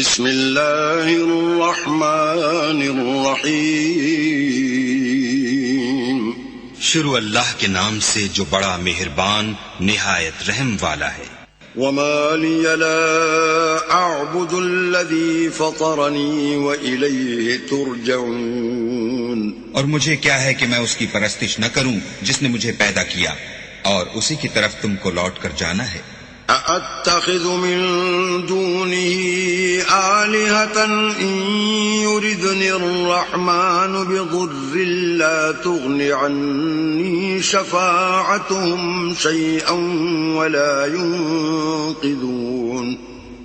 بسم اللہ الرحمن الرحیم. شروع اللہ کے نام سے جو بڑا مہربان نہایت رحم والا ہے. وما لی لا اعبد الذی فطرنی وإلیہ ترجعون. اور مجھے کیا ہے کہ میں اس کی پرستش نہ کروں جس نے مجھے پیدا کیا اور اسی کی طرف تم کو لوٹ کر جانا ہے. أَأَتَّخِذُ مِن دُونِهِ آلِهَةً إِن يُرِدْنِ الرَّحْمَنُ بِضُرٍّ لَّا تُغْنِ عَنِّي شَفَاعَتُهُمْ شَيْئًا وَلَا يُنقِذُونَ.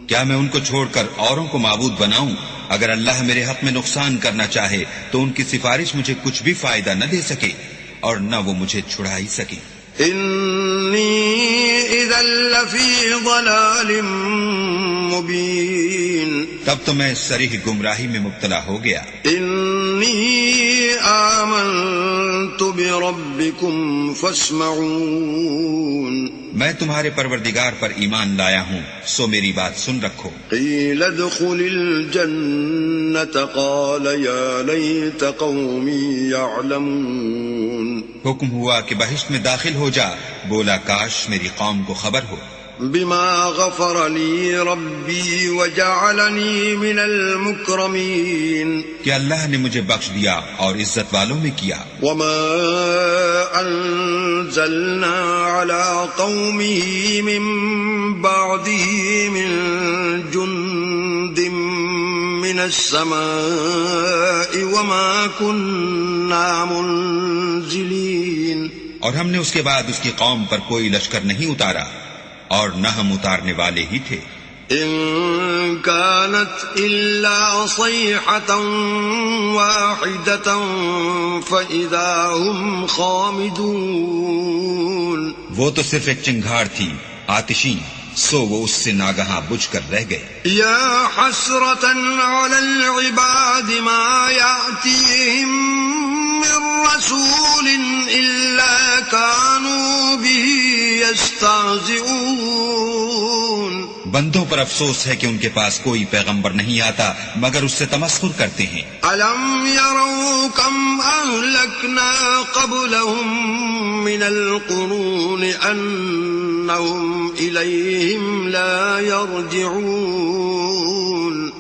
کیا میں ان کو چھوڑ کر اوروں کو معبود بناؤں؟ اگر اللہ میرے حق میں نقصان کرنا چاہے تو ان کی سفارش مجھے کچھ بھی فائدہ نہ دے سکے اور نہ وہ مجھے چھڑا ہی سکے. انی اذا لفی ضلال مبین. تب تو میں صریح گمراہی میں مبتلا ہو گیا. انی آمنت بربکم فاسمعون. میں تمہارے پروردگار پر ایمان لایا ہوں سو میری بات سن رکھو. قیل ادخل الجنة قال یا لیت قومی یعلمون. حکم ہوا کہ بہشت میں داخل ہو جا، بولا کاش میری قوم کو خبر ہو. بما غفر لی ربی وجعلنی من المکرمین. کہ اللہ نے مجھے بخش دیا اور عزت والوں میں کیا. وما انزلنا على قومه من بعده من جند من السماء وما كنا منزلین. اور ہم نے اس کے بعد اس کی قوم پر کوئی لشکر نہیں اتارا اور نہ ہم اتارنے والے ہی تھے. ان كانت الا صيحة واحدة فاذا هم خامدون. وہ تو صرف ایک چنگھاڑ تھی آتشی، سو وہ اس سے ناگہاں بجھ کر رہ گئے. یا حسرة على العباد ما يأتيهم من رسول الا كانوا به يستهزئون. بندوں پر افسوس ہے کہ ان کے پاس کوئی پیغمبر نہیں آتا مگر اس سے تمسخر کرتے ہیں. الم يروا كم اهلكنا قبلهم من القرون انهم اليهم لا يرجعون.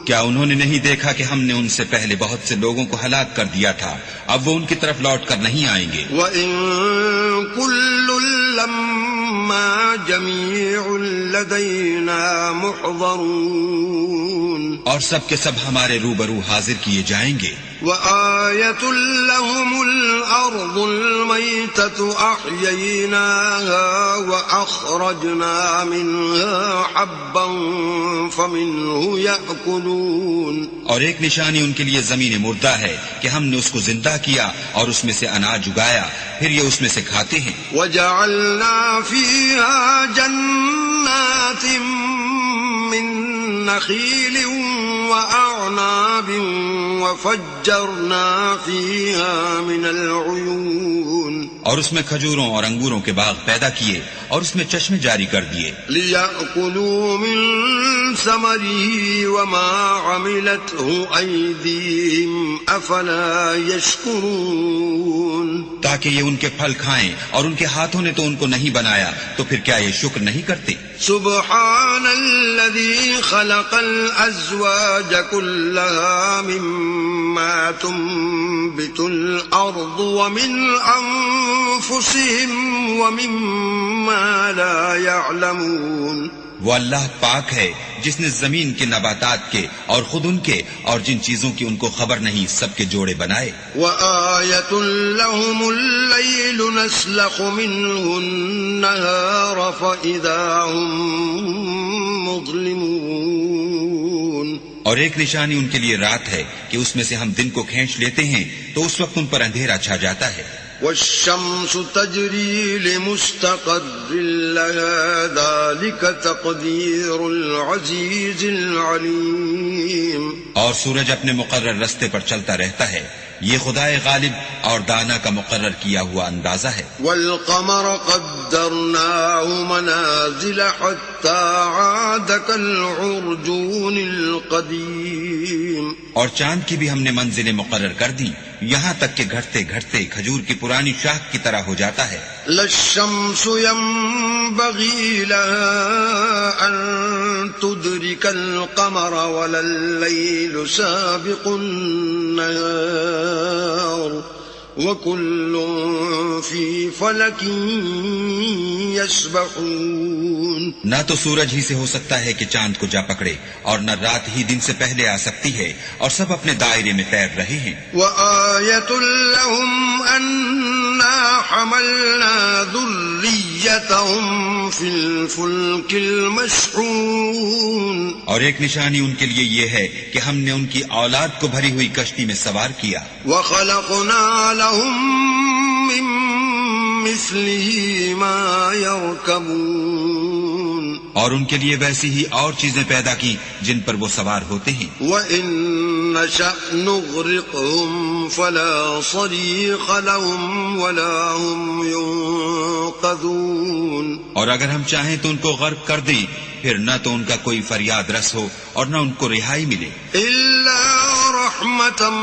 کیا انہوں نے نہیں دیکھا کہ ہم نے ان سے پہلے بہت سے لوگوں کو ہلاک کر دیا تھا، اب وہ ان کی طرف لوٹ کر نہیں آئیں گے. وَإِن كُلٌّ لَّمَّا جَمِيعٌ لَّدَيْنَا مُحْضَرُونَ. اور سب کے سب ہمارے روبرو حاضر کیے جائیں گے. وَآيَةٌ لَّهُمُ الْأَرْضُ الْمَيْتَةُ أَحْيَيْنَاهَا وَأَخْرَجْنَا مِنْهَا حَبًّا فَمِنْهُ يَأْكُلُونَ. اور ایک نشانی ان کے لیے زمین مردہ ہے کہ ہم نے اس کو زندہ کیا اور اس میں سے اناج اگایا، پھر یہ اس میں سے کھاتے ہیں. وَجَعَلْنَا فِيهَا جَنَّاتٍ مِّن نَخِيلٍ وَأَعْنَابٍ وَفَجَّرْنَا فِيهَا مِنَ الْعُيُونِ. اور اس میں کھجوروں اور انگوروں کے باغ پیدا کیے اور اس میں چشمے جاری کر دیے. لِيَأْكُلُوا مِن ثَمَرِهِ وَمَا عَمِلَتْهُ أَيْدِيهِمْ أَفَلَا يَشْكُرُونَ. تاکہ یہ ان کے پھل کھائیں اور ان کے ہاتھوں نے تو ان کو نہیں بنایا، تو پھر کیا یہ شکر نہیں کرتے؟ سبحان الذي خلق الأزواج كلها مما تنبت الأرض ومن أنفسهم ومما لا يعلمون. وہ اللہ پاک ہے جس نے زمین کے نباتات کے اور خود ان کے اور جن چیزوں کی ان کو خبر نہیں سب کے جوڑے بنائے. وَآيَةٌ لَّهُمُ اللَّيْلُ نَسْلَخُ مِنْهُ النَّهَارَ فَإِذَا هُم مُظْلِمُونَ. اور ایک نشانی ان کے لیے رات ہے کہ اس میں سے ہم دن کو کھینچ لیتے ہیں تو اس وقت ان پر اندھیرا چھا جاتا ہے. والشمس تجری لمستقر لها ذلك تقدیر العزیز العلیم. اور سورج اپنے مقرر رستے پر چلتا رہتا ہے، یہ خدائے غالب اور دانا کا مقرر کیا ہوا اندازہ ہے. والقمر قدرناه منازل حتى عاد كالعرجون القديم. اور چاند کی بھی ہم نے منزلیں مقرر کر دی یہاں تک کہ گھٹتے گھٹتے کھجور کی پرانی شاخ کی طرح ہو جاتا ہے. لا الشمس ينبغي لها أن تدرك القمر ولا الليل سابق النهار وكل في فلك يسبحون. نہ تو سورج ہی سے ہو سکتا ہے کہ چاند کو جا پکڑے اور نہ رات ہی دن سے پہلے آ سکتی ہے اور سب اپنے دائرے میں تیر رہے ہیں. وآية لهم أنا حملنا ذريتهم في الفلك المشحون. اور ایک نشانی ان کے لیے یہ ہے کہ ہم نے ان کی اولاد کو بھری ہوئی کشتی میں سوار کیا. وخلقنا لهم من مثله ما يركبون. اور ان کے لیے ویسی ہی اور چیزیں پیدا کی جن پر وہ سوار ہوتے ہیں. وَإِن نَّشَأْ نُغْرِقْهُمْ فَلَا صَرِيخَ لَهُمْ وَلَا هُمْ يُنقَذُونَ. اور اگر ہم چاہیں تو ان کو غرق کر دیں پھر نہ تو ان کا کوئی فریاد رس ہو اور نہ ان کو رہائی ملے. إِلَّا رَحْمَةً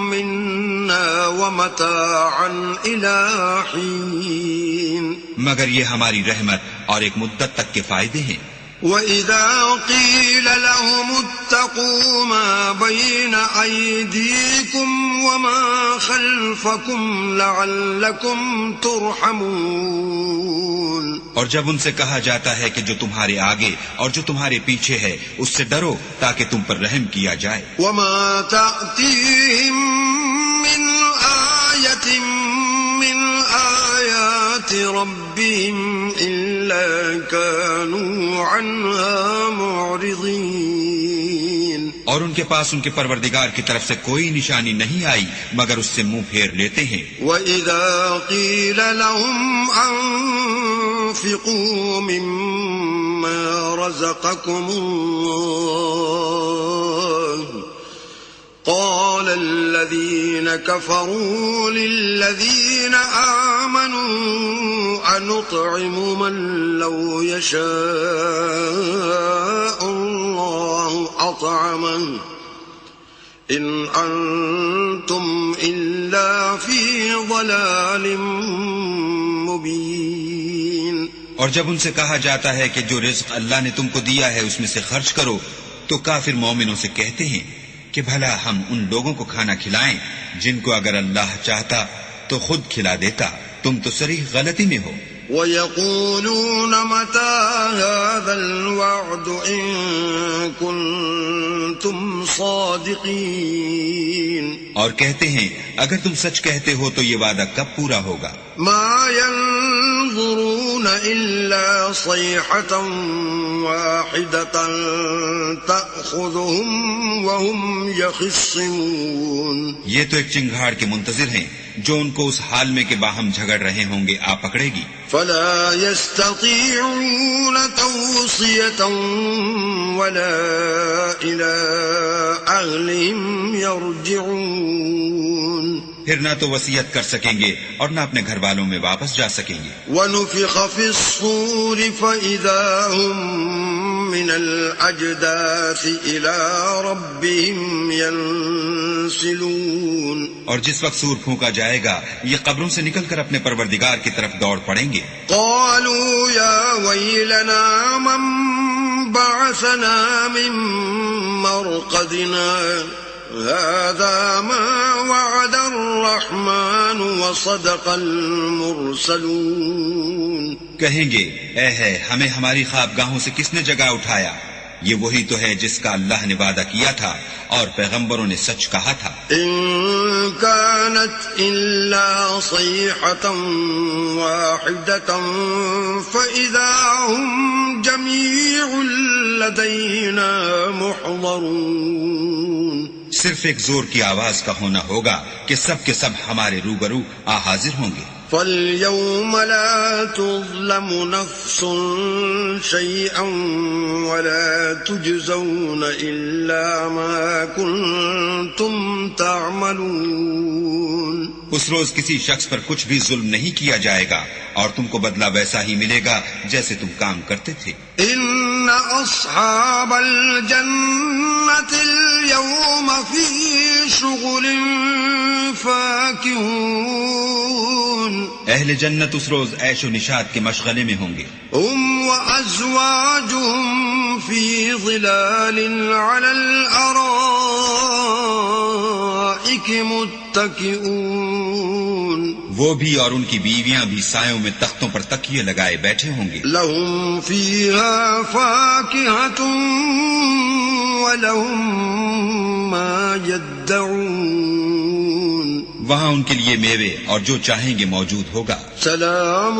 مِنَّا وَمَتَاعًا إِلَىٰ حِينٍ. مگر یہ ہماری رحمت اور ایک مدت تک کے فائدے ہیں. وَإِذَا قِيلَ لَهُمُ اتَّقُوا مَا بَيْنَ أَيْدِيكُمْ وَمَا خَلْفَكُمْ لَعَلَّكُمْ تُرْحَمُونَ. اور جب ان سے کہا جاتا ہے کہ جو تمہارے آگے اور جو تمہارے پیچھے ہے اس سے ڈرو تاکہ تم پر رحم کیا جائے. وَمَا تَأْتِيهِم مِّنْ آيَةٍ مِّنْ آيَاتِ رَبِّهِمْ إِلَّا كَانُوا عَنْهَا مُعْرِضِينَ. اور ان کے پاس ان کے پروردگار کی طرف سے کوئی نشانی نہیں آئی مگر اس سے منہ پھیر لیتے ہیں. وَإِذَا قِيلَ لَهُمْ أَنفِقُوا مِمَّا رَزَقَكُمُ اللَّهُ قال الذين كفروا للذين آمنوا أنطعم من لو يشاء الله أطعمه إن أنتم إلا في ضلال مبين. اور جب ان سے کہا جاتا ہے کہ جو رزق اللہ نے تم کو دیا ہے اس میں سے خرچ کرو تو کافر مومنوں سے کہتے ہیں کہ بھلا ہم ان لوگوں کو کھانا کھلائیں جن کو اگر اللہ چاہتا تو خود کھلا دیتا. تم تو صریح غلطی میں ہو. وَيَقُولُونَ مَتَى هَذَا الْوَعْدُ إِن كُنتُمْ صَادِقِينَ. اور کہتے ہیں اگر تم سچ کہتے ہو تو یہ وعدہ کب پورا ہوگا. مَا يَنظُرُونَ إِلَّا صَيْحَةً وَاحِدَةً تَأْخُذُهُمْ وَهُمْ يَخِصِّمُونَ. یہ تو ایک چنگھاڑ کے منتظر ہیں جو ان کو اس حال میں کہ باہم جھگڑ رہے ہوں گے آ پکڑے گی. فَلَا يَسْتَطِيعُونَ تَوْصِيَةً وَلَا إِلَىٰ أَهْلِهِمْ يَرْجِعُونَ. پھر نہ تو وصیت کر سکیں گے اور نہ اپنے گھر والوں میں واپس جا سکیں گے. وَنُفِخَ فِي الصُّورِ فَإِذَا هُم مِّنَ الْأَجْدَاثِ إِلَىٰ رَبِّهِمْ يَنسِلُونَ. اور جس وقت سور پھونکا جائے گا یہ قبروں سے نکل کر اپنے پروردگار کی طرف دوڑ پڑیں گے. قَالُوا يَا وَيْلَنَا مَن بَعَثَنَا مِن مَّرْقَدِنَا هَذَا مَا وَعَدَ الرَّحْمَٰنُ وَصَدَقَ الْمُرْسَلُونَ. کہیں گے اے ہے ہمیں ہماری خوابگاہوں سے کس نے جگا اٹھایا. یہ وہی تو ہے جس کا اللہ نے وعدہ کیا تھا اور پیغمبروں نے سچ کہا تھا. إِن كَانَتْ إِلَّا صَيْحَةً وَاحِدَةً فَإِذَا هُمْ جَمِيعٌ لَدَيْنَا مُحْضَرُونَ. صرف ایک زور کی آواز کا ہونا ہوگا کہ سب کے سب ہمارے روبرو حاضر ہوں گے. فاليوم لا تظلم نفس شيئا ولا تجزون إلا ما كنتم تعملون. اس روز کسی شخص پر کچھ بھی ظلم نہیں کیا جائے گا اور تم کو بدلہ ویسا ہی ملے گا جیسے تم کام کرتے تھے. ان اصحاب الجنة اليوم في شغل فاكهون. اہل جنت اس روز عیش و نشاط کے مشغلے میں ہوں گے. هم وازواجهم في ظلال على الارائك متكئون. وہ بھی اور ان کی بیویاں بھی سایوں میں تختوں پر تکیے لگائے بیٹھے ہوں گے. لهم فيها فاكهة ولهم ما يدعون. وہاں ان کے لیے میوے اور جو چاہیں گے موجود ہوگا. سلام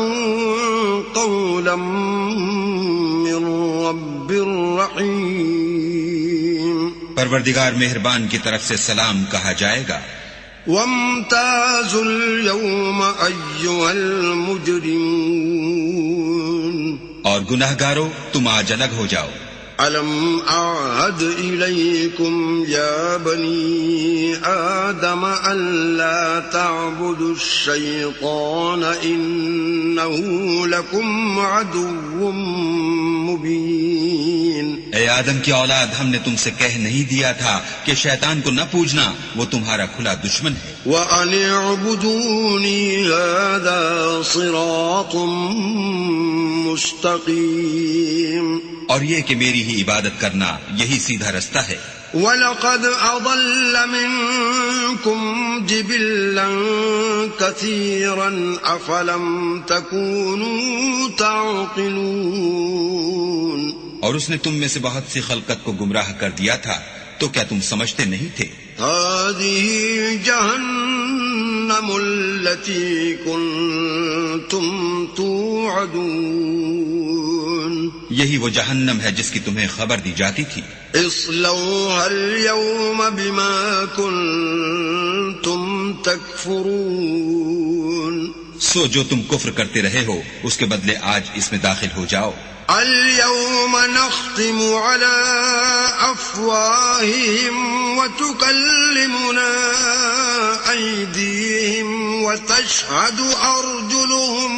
قولا من رب رحیم. پروردگار مہربان کی طرف سے سلام کہا جائے گا. وامتازوا اليوم أيها المجرمون. اور گناہگارو تم آج الگ ہو جاؤ. ألم أعهد إليكم يا بني آدم ألا تعبدوا الشيطان إنه لكم عدو مبين. اے آدم کی اولاد، ہم نے تم سے کہہ نہیں دیا تھا کہ شیطان کو نہ پوجنا، وہ تمہارا کھلا دشمن ہے. وَأَنِ اعْبُدُونِي هَذَا صِرَاطٌ مُسْتَقِيمٌ. اور یہ کہ میری ہی عبادت کرنا یہی سیدھا رستہ ہے. وَلَقَدْ أَضَلَّ مِنكُمْ جِبِلًّا كَثِيرًا أَفَلَمْ تَكُونُوا تَعْقِلُونَ. اور اس نے تم میں سے بہت سی خلقت کو گمراہ کر دیا تھا، تو کیا تم سمجھتے نہیں تھے؟ هذه جهنم التي كنتم توعدون. یہی وہ جہنم ہے جس کی تمہیں خبر دی جاتی تھی. اصلوها اليوم بما كنتم تكفرون. سو جو تم کفر کرتے رہے ہو اس کے بدلے آج اس میں داخل ہو جاؤ. اليوم نختم على أفواههم وتكلمنا أيديهم وتشهد أرجلهم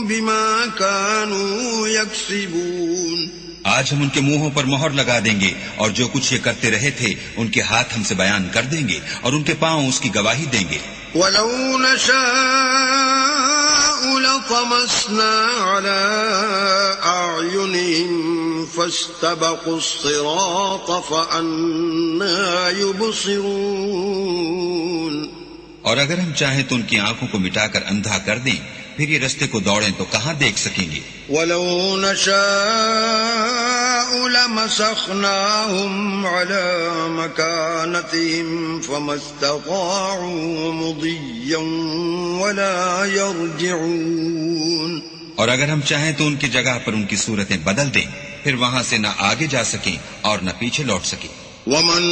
بما كانوا يكسبون. آج ہم ان کے منہوں پر مہر لگا دیں گے اور جو کچھ یہ کرتے رہے تھے ان کے ہاتھ ہم سے بیان کر دیں گے اور ان کے پاؤں اس کی گواہی دیں گے. وَلَوْ نَشَاءُ لَطَمَسْنَا عَلَىٰ أَعْيُنِهِمْ فَاسْتَبَقُوا الصِّرَاطَ فَأَنَّىٰ يُبْصِرُونَ. اور اگر ہم چاہیں تو ان کی آنکھوں کو مٹا کر اندھا کر دیں، پھر یہ رستے کو دوڑیں تو کہاں دیکھ سکیں گے. وَلَوْ نَشَاءُ لَمَسَخْنَاهُمْ عَلَىٰ مَكَانَتِهِمْ فَمَا اسْتَطَاعُوا مُضِيًّا وَلَا يَرْجِعُونَ. اور اگر ہم چاہیں تو ان کی جگہ پر ان کی صورتیں بدل دیں، پھر وہاں سے نہ آگے جا سکیں اور نہ پیچھے لوٹ سکیں. وَمَن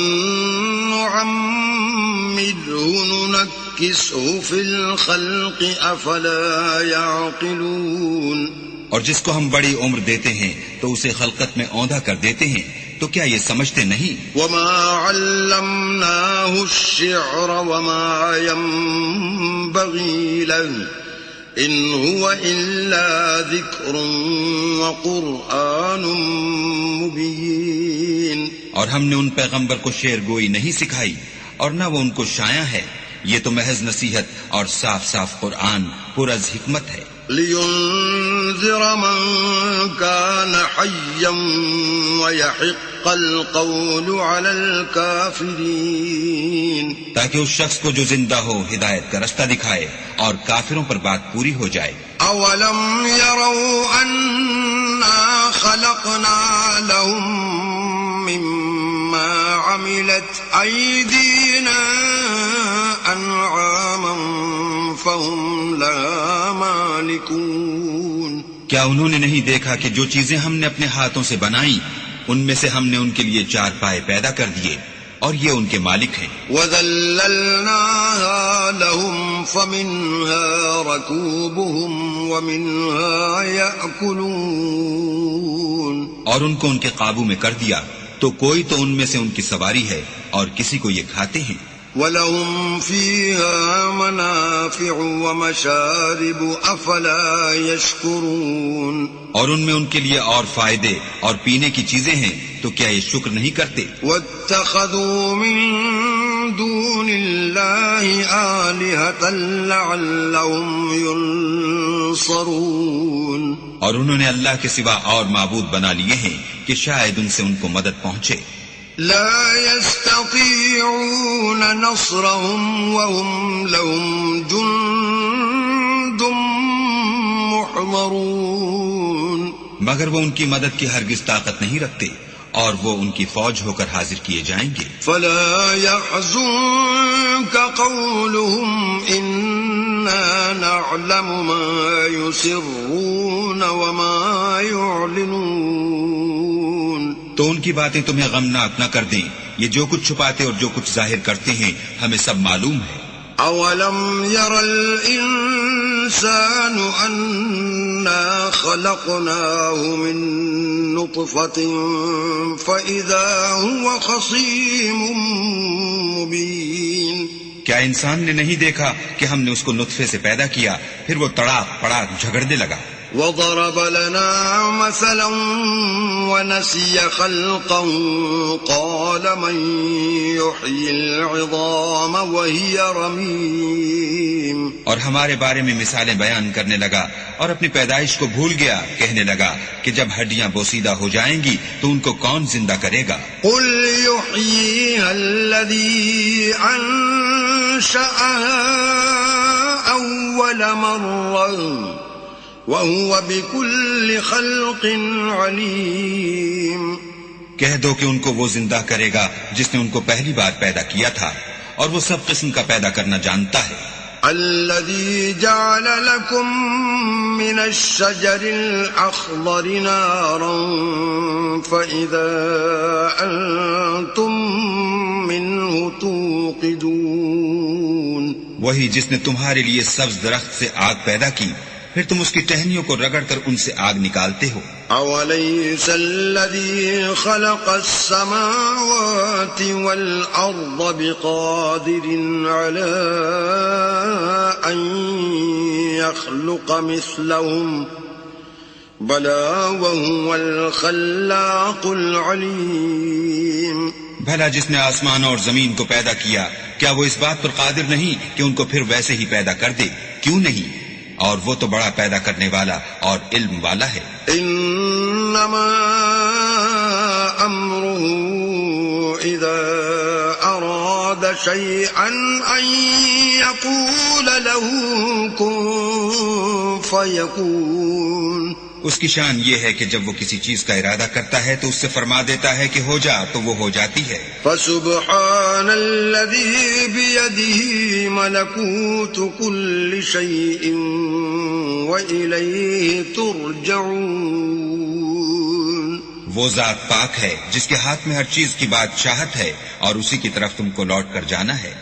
نُّعَمِّرْهُ نُنَكِّسْهُ فِي الْخَلْقِ أَفَلَا يَعْقِلُونَ. اور جس کو ہم بڑی عمر دیتے ہیں تو اسے خلقت میں اوندھا کر دیتے ہیں، تو کیا یہ سمجھتے نہیں؟ وَمَا عَلَّمْنَاهُ الشِّعْرَ وَمَا يَنبَغِي لَهُ إِنْ هُوَ إِلَّا ذِكْرٌ وَقُرْآنٌ مُبِينٌ. اور ہم نے ان پیغمبر کو شعر گوئی نہیں سکھائی اور نہ وہ ان کو شایع ہے، یہ تو محض نصیحت اور صاف صاف قرآن پر از حکمت ہے. لِيُنذِرَ مَن كَانَ حَيًّا وَيَحِقَّ الْقَوْلُ عَلَى الْكَافِرِينَ. تاکہ اس شخص کو جو زندہ ہو ہدایت کا رستہ دکھائے اور کافروں پر بات پوری ہو جائے. أَوَلَمْ يَرَوْا أَنَّا خَلَقْنَا لَهُم مِّمَّا عَمِلَتْ أَيْدِينَا أَنْعَامًا فَهُمْ لَهَا مَالِكُونَ. کیا انہوں نے نہیں دیکھا کہ جو چیزیں ہم نے اپنے ہاتھوں سے بنائیں ان میں سے ہم نے ان کے لیے چار پائے پیدا کر دیے اور یہ ان کے مالک ہیں. وَذَلَّلْنَاهَا لَهُمْ فَمِنْهَا رَكُوبُهُمْ وَمِنْهَا يَأْكُلُونَ. اور ان کو ان کے قابو میں کر دیا تو کوئی تو ان میں سے ان کی سواری ہے اور کسی کو یہ کھاتے ہیں. وَلَهُمْ فِيهَا مَنَافِعُ وَمَشَارِبُ أَفَلَا يَشْكُرُونَ. اور ان میں ان کے لیے اور فائدے اور پینے کی چیزیں ہیں تو کیا یہ شکر نہیں کرتے؟ وَاتَّخَذُوا مِن دُونِ اللَّهِ آلِهَةً لَعَلَّهُمْ يُنصَرُونَ. اور انہوں نے اللہ کے سوا اور معبود بنا لیے ہیں کہ شاید ان سے ان کو مدد پہنچے. لا يستطيعون نصرهم وهم لهم جند محضرون. مگر وہ ان کی مدد کی ہرگز طاقت نہیں رکھتے اور وہ ان کی فوج ہو کر حاضر کیے جائیں گے. فلا يحزنك قولهم إنا نعلم ما يسرون وما يعلنون. تو ان کی باتیں تمہیں غمناک نہ کر دیں. یہ جو کچھ چھپاتے اور جو کچھ ظاہر کرتے ہیں ہمیں سب معلوم ہے. اولم ير الانسان انا خلقناه من نطفة فاذا هو خصيم مبين. کیا انسان نے نہیں دیکھا کہ ہم نے اس کو نطفے سے پیدا کیا پھر وہ تڑاک پڑاک جھگڑنے لگا. وضرب لنا مثلا ونسي خلقا قال من يحيي العظام وهي رميم. اور ہمارے بارے میں مثالیں بیان کرنے لگا اور اپنی پیدائش کو بھول گیا. کہنے لگا کہ جب ہڈیاں بوسیدہ ہو جائیں گی تو ان کو کون زندہ کرے گا؟ قل يحييها الذي أنشأها أول مرة وَهُوَ بِكُلِّ خَلْقٍ عَلِيمٌ. کہہ دو کہ ان کو وہ زندہ کرے گا جس نے ان کو پہلی بار پیدا کیا تھا اور وہ سب قسم کا پیدا کرنا جانتا ہے. الَّذِي جَعَلَ لَكُم مِّنَ الشَّجَرِ الْأَخْضَرِ نَارًا فَإِذَا أَنتُم مِّنْهُ تُوقِدُونَ. وہی جس نے تمہارے لیے سبز درخت سے آگ پیدا کی پھر تم اس کی ٹہنیوں کو رگڑ کر ان سے آگ نکالتے ہو. أَوَلَيْسَ الَّذِي خَلَقَ السَّمَاوَاتِ وَالْأَرْضَ بِقَادِرٍ عَلَىٰ أَن يَخْلُقَ مِثْلَهُمْ بَلَىٰ وَهُوَ الْخَلَّاقُ الْعَلِيمُ. بھلا جس نے آسمان اور زمین کو پیدا کیا کیا وہ اس بات پر قادر نہیں کہ ان کو پھر ویسے ہی پیدا کر دے؟ کیوں نہیں؟ اور وہ تو بڑا پیدا کرنے والا اور علم والا ہے. انما امره اذا اراد شيئا ان يقول له كن فيكون. اس کی شان یہ ہے کہ جب وہ کسی چیز کا ارادہ کرتا ہے تو اس سے فرما دیتا ہے کہ ہو جا تو وہ ہو جاتی ہے. فسبحان الذي بيده ملكوت كل شيء وإليه ترجعون. وہ ذات پاک ہے جس کے ہاتھ میں ہر چیز کی بادشاہت ہے اور اسی کی طرف تم کو لوٹ کر جانا ہے.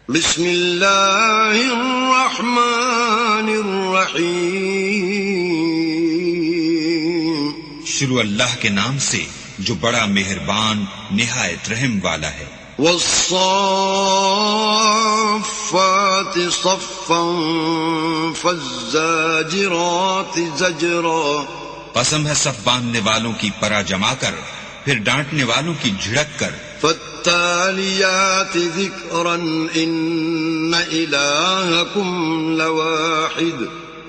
بسم اللہ الرحمن الرحیم. شروع اللہ کے نام سے جو بڑا مہربان نہایت رحم والا ہے. والصافات صفا فالزاجرات زجرا. قسم ہے صف باندھنے والوں کی پرا جما کر پھر ڈانٹنے والوں کی جھڑک کر. فالتاليات ذكرا إن إلهكم لواحد.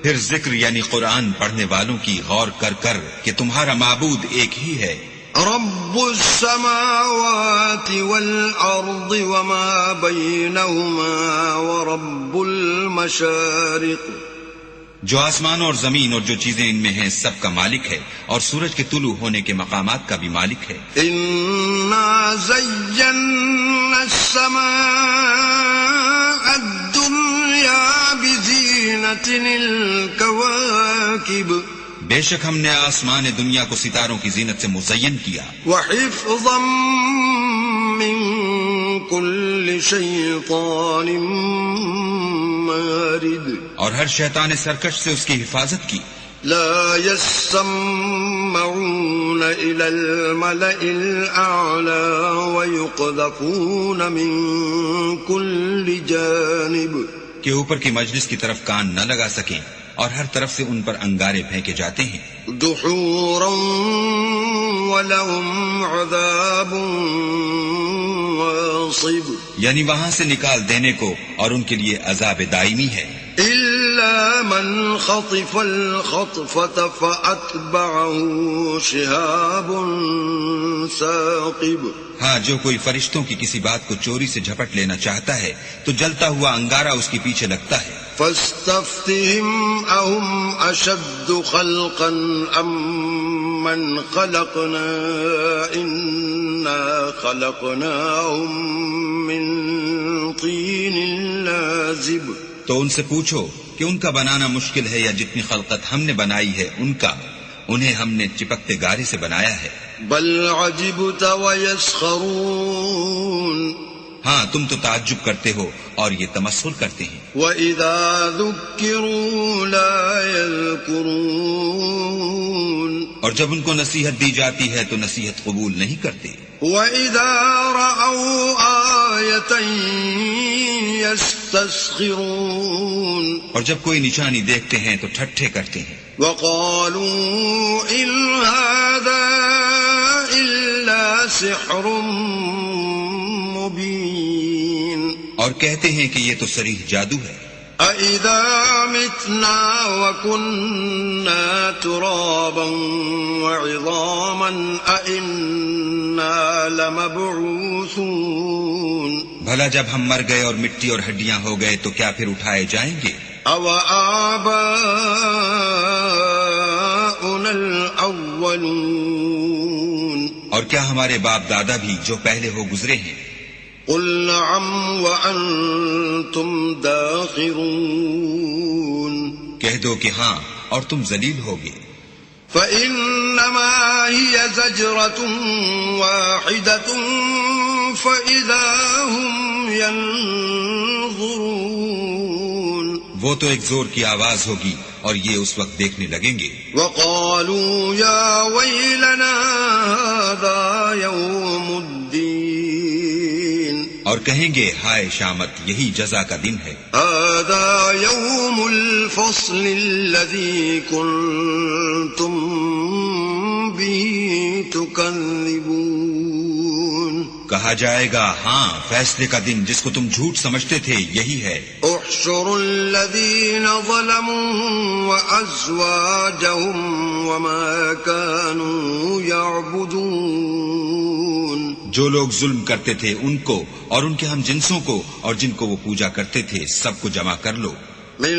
پھر ذکر یعنی قرآن پڑھنے والوں کی غور کر کر کہ تمہارا معبود ایک ہی ہے. رب السماوات والأرض وما بينهما ورب المشارق. جو آسمان اور زمین اور جو چیزیں ان میں ہیں سب کا مالک ہے اور سورج کے طلوع ہونے کے مقامات کا بھی مالک ہے. انا زینا السماء الدنیا بزینۃ الکواکب. بے شک ہم نے آسمان دنیا کو ستاروں کی زینت سے مزین کیا. وحفظا من كل شيطان مارد اور ہر شیطان سرکش سے اس کی حفاظت کی. لا يسمعون إلى الملأ الأعلى ويقذفون من كل جانب کہ اوپر کی مجلس کی طرف کان نہ لگا سکیں اور ہر طرف سے ان پر انگارے پھینکے جاتے ہیں. دحورا ولهم عذاب واصب یعنی وہاں سے نکال دینے کو اور ان کے لیے عذاب دائمی ہے. إلا من خطف الخطفة فأتبعه شهاب ثاقب ہاں، جو کوئی فرشتوں کی کسی بات کو چوری سے جھپٹ لینا چاہتا ہے تو جلتا ہوا انگارہ اس کے پیچھے لگتا ہے. فاستفتهم أهم أشد خلقا أم من خلقنا إنا خلقناهم من طين لازب. تو ان سے پوچھو کہ ان کا بنانا مشکل ہے یا جتنی خلقت ہم نے بنائی ہے ان کا، انہیں ہم نے چپکتے گارے سے بنایا ہے. بل عجبت ويسخرون. ہاں، تم تو تعجب کرتے ہو اور یہ تمسخر کرتے ہیں. وَإِذَا ذُكِّرُوا لَا يَذْكُرُونَ. اور جب ان کو نصیحت دی جاتی ہے تو نصیحت قبول نہیں کرتے. وَإِذَا رَأَوْا آيَةً يَسْتَسْخِرُونَ. اور جب کوئی نشانی دیکھتے ہیں تو ٹھٹھے کرتے ہیں. وَقَالُوا إِنْ هَذَا إِلَّا سِحْرٌ مُبِينٌ. اور کہتے ہیں کہ یہ تو صریح جادو ہے. أَإِذَا مِتْنَا وَكُنَّا تُرَابًا وَعِظَامًا أَإِنَّا لَمَبْعُوثُونَ. بھلا جب ہم مر گئے اور مٹی اور ہڈیاں ہو گئے تو کیا پھر اٹھائے جائیں گے؟ أَوَآبَاؤُنَا الْأَوَّلُونَ. اور کیا ہمارے باپ دادا بھی جو پہلے ہو گزرے ہیں؟ قُلْ نَعَمْ وَأَنْتُمْ دَاخِرُونَ. کہہ دو کہ ہاں اور تم ذلیل ہوگے. فَإِنَّمَا هِيَ زَجْرَةٌ وَاحِدَةٌ فَإِذَا هُمْ يَنظُرُونَ. وہ تو ایک زور کی آواز ہوگی اور یہ اس وقت دیکھنے لگیں گے. وَقَالُوا يَا وَيْلَنَا هَذَا يَوْمُ الدِّينِ. اور کہیں گے ہائے شامت، یہی جزا کا دن ہے. هَذَا يَوْمُ الْفَصْلِ الَّذِي كُنْتُمْ بِهِ تُكَذِّبُونَ. کہا جائے گا ہاں، فیصلے کا دن جس کو تم جھوٹ سمجھتے تھے یہی ہے. احشروا الذين ظلموا وأزواجهم وما كانوا يعبدون. جو لوگ ظلم کرتے تھے ان کو اور ان کے ہم جنسوں کو اور جن کو وہ پوجا کرتے تھے سب کو جمع کر لو. من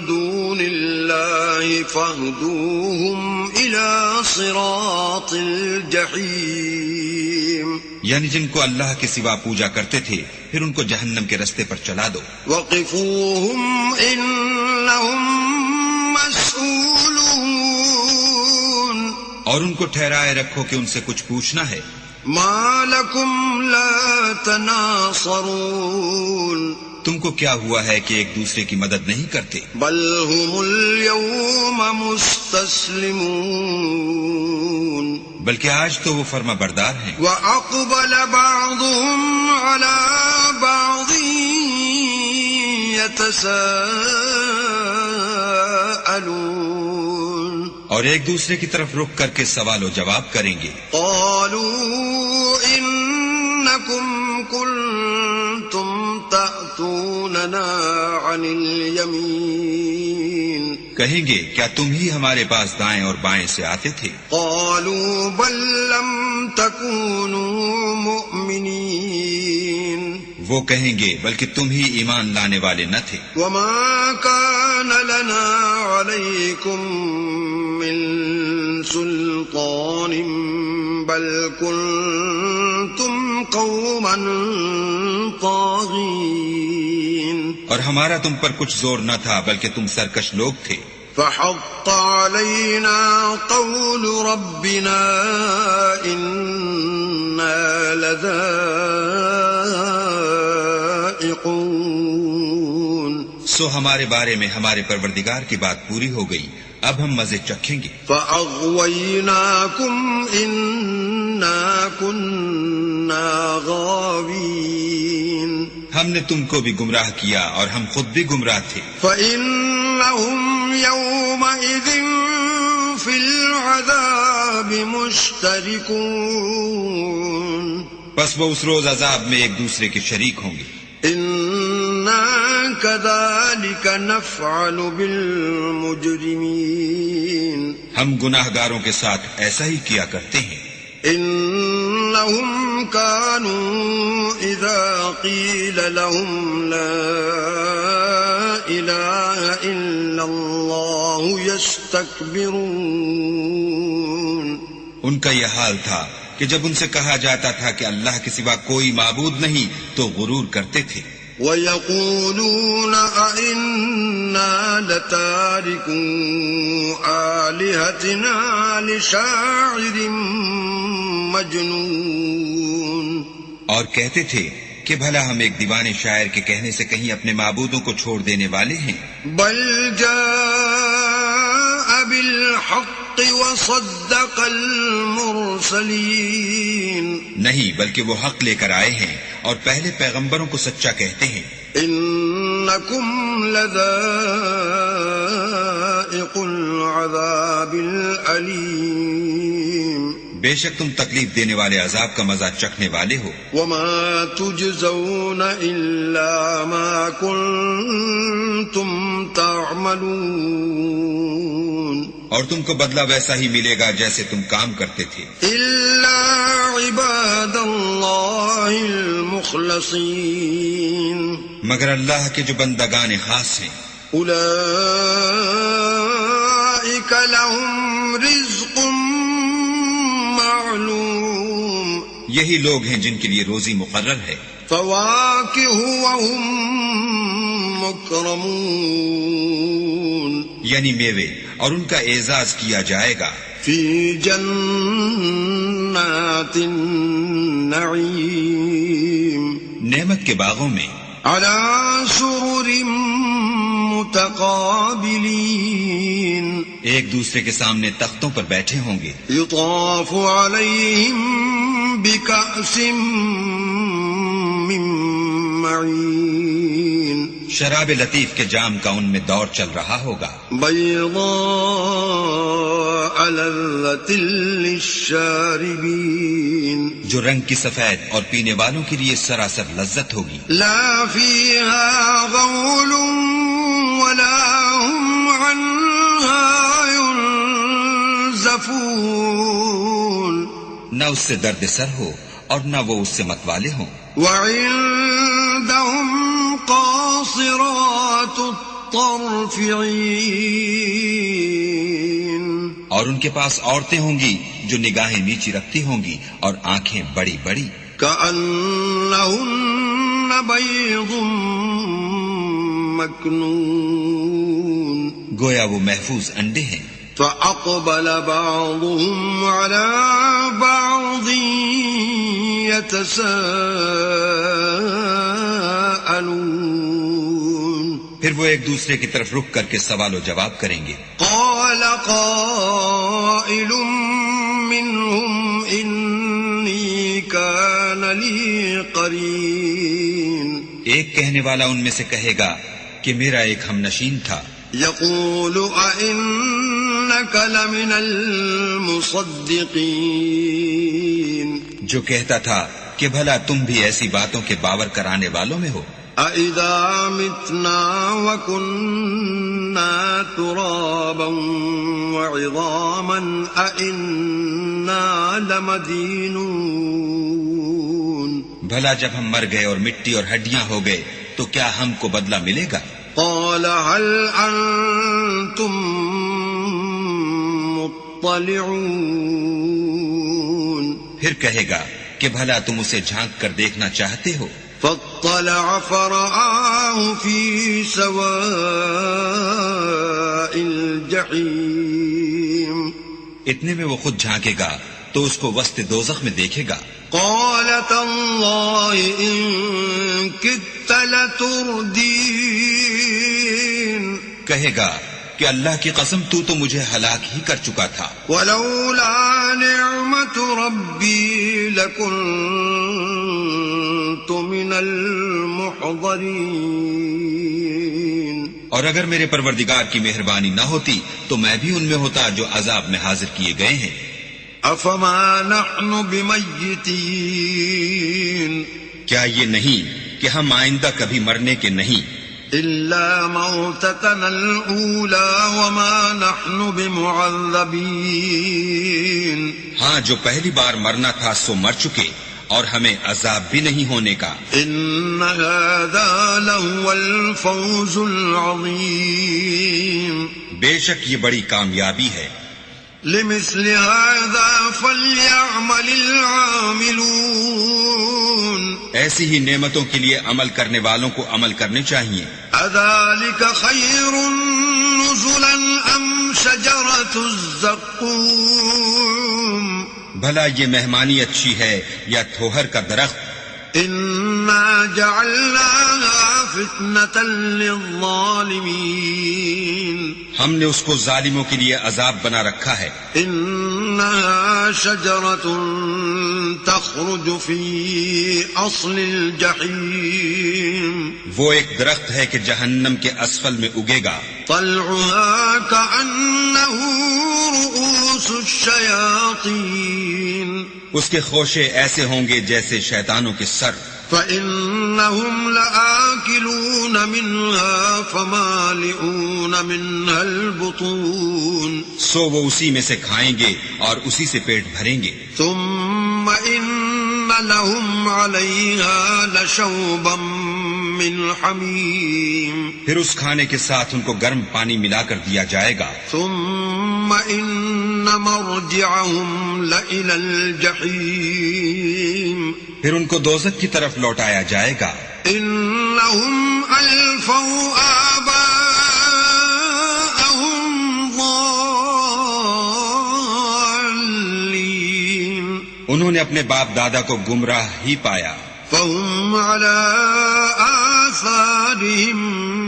دون الله فاهدوهم إلى صراط الجحيم. یعنی جن کو اللہ کے سوا پوجا کرتے تھے پھر ان کو جہنم کے رستے پر چلا دو. وقفوهم إنهم مسئولون. اور ان کو ٹھہرائے رکھو کہ ان سے کچھ پوچھنا ہے. ما لكم لا تناصرون. تم کو کیا ہوا ہے کہ ایک دوسرے کی مدد نہیں کرتے؟ بل هم اليوم مستسلمون. بلکہ آج تو وہ فرما بردار ہیں. وأقبل بعضهم على بعض يتساءلون. اور ایک دوسرے کی طرف رخ کر کے سوال و جواب کریں گے. قالوا إنكم كنتم تأتوننا عن اليمين. کہیں گے کیا تم ہی ہمارے پاس دائیں اور بائیں سے آتے تھے؟ قالوا بل لم تكونوا مؤمنين. وہ کہیں گے بلکہ تم ہی ایمان لانے والے نہ تھے. وما كان لنا عليكم من سلطان بل كنتم قوما طاغين. اور ہمارا تم پر کچھ زور نہ تھا بلکہ تم سرکش لوگ تھے. فحق علينا قول ربنا إنا لذائقون سو ہمارے بارے میں ہمارے پروردگار کی بات پوری ہو گئی، اب ہم مزے چکھیں گے۔ فأغويناكم إنا كنا غاوين ہم نے تم کو بھی گمراہ کیا اور ہم خود بھی گمراہ تھے۔ فإنهم يومئذ في العذاب مشتركون بس وہ اس روز عذاب میں ایک دوسرے کے شریک ہوں گے۔ إنا كذلك نفعل بالمجرمين ہم گناہ گاروں کے ساتھ ایسا ہی کیا کرتے ہیں۔ إنهم كانوا إذا قيل لهم لا إله إلا الله يستكبرون ان کا یہ حال تھا کہ جب ان سے کہا جاتا تھا کہ اللہ کے سوا کوئی معبود نہیں تو غرور کرتے تھے۔ وَيَقُولُونَ أَإِنَّا لَتَارِكُو آلِهَتِنَا لِشَاعِرٍ مَجْنُونَ اور کہتے تھے کہ بھلا ہم ایک دیوانے شاعر کے کہنے سے کہیں اپنے معبودوں کو چھوڑ دینے والے ہیں۔ بل جاء بالحق وصدق المرسلین نہیں، بلکہ وہ حق لے کر آئے ہیں اور پہلے پیغمبروں کو سچا کہتے ہیں۔ انکم لذائق العذاب العلیم بے شک تم تکلیف دینے والے عذاب کا مزہ چکھنے والے ہو۔ وما تجزون الا ما کنتم تعملون اور تم کو بدلہ ویسا ہی ملے گا جیسے تم کام کرتے تھے۔ الا عباد اللہ المخلصین مگر اللہ کے جو بندگان خاص ہیں، اولئک لهم رزق معلوم یہی لوگ ہیں جن کے لیے روزی مقرر ہے۔ فواکہ وهم مکرمون یعنی میوے، اور ان کا اعزاز کیا جائے گا۔ فی جنات النعیم نعمت کے باغوں میں، علی سرر متقابلین ایک دوسرے کے سامنے تختوں پر بیٹھے ہوں گے۔ یطاف علیہم بکأس من معین شراب لطیف کے جام کا ان میں دور چل رہا ہوگا۔ بیضاء لذۃ للشاربین جو رنگ کی سفید اور پینے والوں کے لیے سراسر لذت ہوگی۔ لا فیہا غول ولا هم عنها ينزفون نہ اس سے درد سر ہو اور نہ وہ اس سے متوالے ہوں۔ وعندهم قاصرات الطرف عین اور ان کے پاس عورتیں ہوں گی جو نگاہیں نیچی رکھتی ہوں گی اور آنکھیں بڑی بڑی۔ کأنہن بیض مکنون گویا وہ محفوظ انڈے ہیں۔ فأقبل بعضهم على بعض يتساءلون پھر وہ ایک دوسرے کی طرف رک کر کے سوال و جواب کریں گے۔ قال قائل منهم إني كان لي قرين ایک کہنے والا ان میں سے کہے گا کہ میرا ایک ہم نشین تھا۔ يقول أئنك لمن المصدقين جو کہتا تھا کہ بھلا تم بھی ایسی باتوں کے باور کرانے والوں میں ہو۔ أَإِذَا مِتْنَا وَكُنَّا تُرَابًا وَعِظَامًا أَإِنَّا لَمَدِينُونَ بھلا جب ہم مر گئے اور مٹی اور ہڈیاں ہو گئے تو کیا ہم کو بدلہ ملے گا؟ قال هل أنتم مطلعون پھر کہے گا کہ بھلا تم اسے جھانک کر دیکھنا چاہتے ہو؟ فاطلع فرآه في سواء الجحيم اتنے میں وہ خود جھانکے گا تو اس کو وسط دوزخ میں دیکھے گا. قال تالله إن كدت لتردين کہے گا کہ اللہ کی قسم تو مجھے ہلاک ہی کر چکا تھا. ولولا نعمت ربی لکنت من المحضرین. اور اگر میرے پروردگار کی مہربانی نہ ہوتی تو میں بھی ان میں ہوتا جو عذاب میں حاضر کیے گئے ہیں. افما نحن بمیتین کیا یہ نہیں کہ ہم آئندہ کبھی مرنے کے نہیں. إلا موتتنا الأولى وما نحن بمعذبين. ہاں جو پہلی بار مرنا تھا سو مر چکے اور ہمیں عذاب بھی نہیں ہونے کا. إن هذا لهو الفوز العظيم. بے شک یہ بڑی کامیابی ہے. لمثل هذا فليعمل العاملون. ایسی ہی نعمتوں کے لیے عمل کرنے والوں کو عمل کرنے چاہیے. اذلك خير نزلا ام شجرة الزقوم. بھلا یہ مہمانی اچھی ہے یا تھوہر کا درخت. انا جعلناها فتنة للظالمين. ہم نے اس کو ظالموں کے لیے عذاب بنا رکھا ہے. انها شجرة تخرج في اصل الجحيم. وہ ایک درخت ہے کہ جہنم کے اسفل میں اگے گا. طلعها كأنه رؤوس الشياطين. اس کے خوشے ایسے ہوں گے جیسے شیطانوں کے سر. فإنهم لآكلون منها فمالئون منها البطون. سو وہ اسی میں سے کھائیں گے اور اسی سے پیٹ بھریں گے. ثم إن لهم عليها لشوبا من حميم. پھر اس کھانے کے ساتھ ان کو گرم پانی ملا کر دیا جائے گا. ثم إن مرجعهم لإلى الجحيم. پھر ان کو دوزخ کی طرف لوٹایا جائے گا. إنهم ألفوا آباءهم ضالين. انہوں نے اپنے باپ دادا کو گمراہ ہی پایا. فهم على آثارهم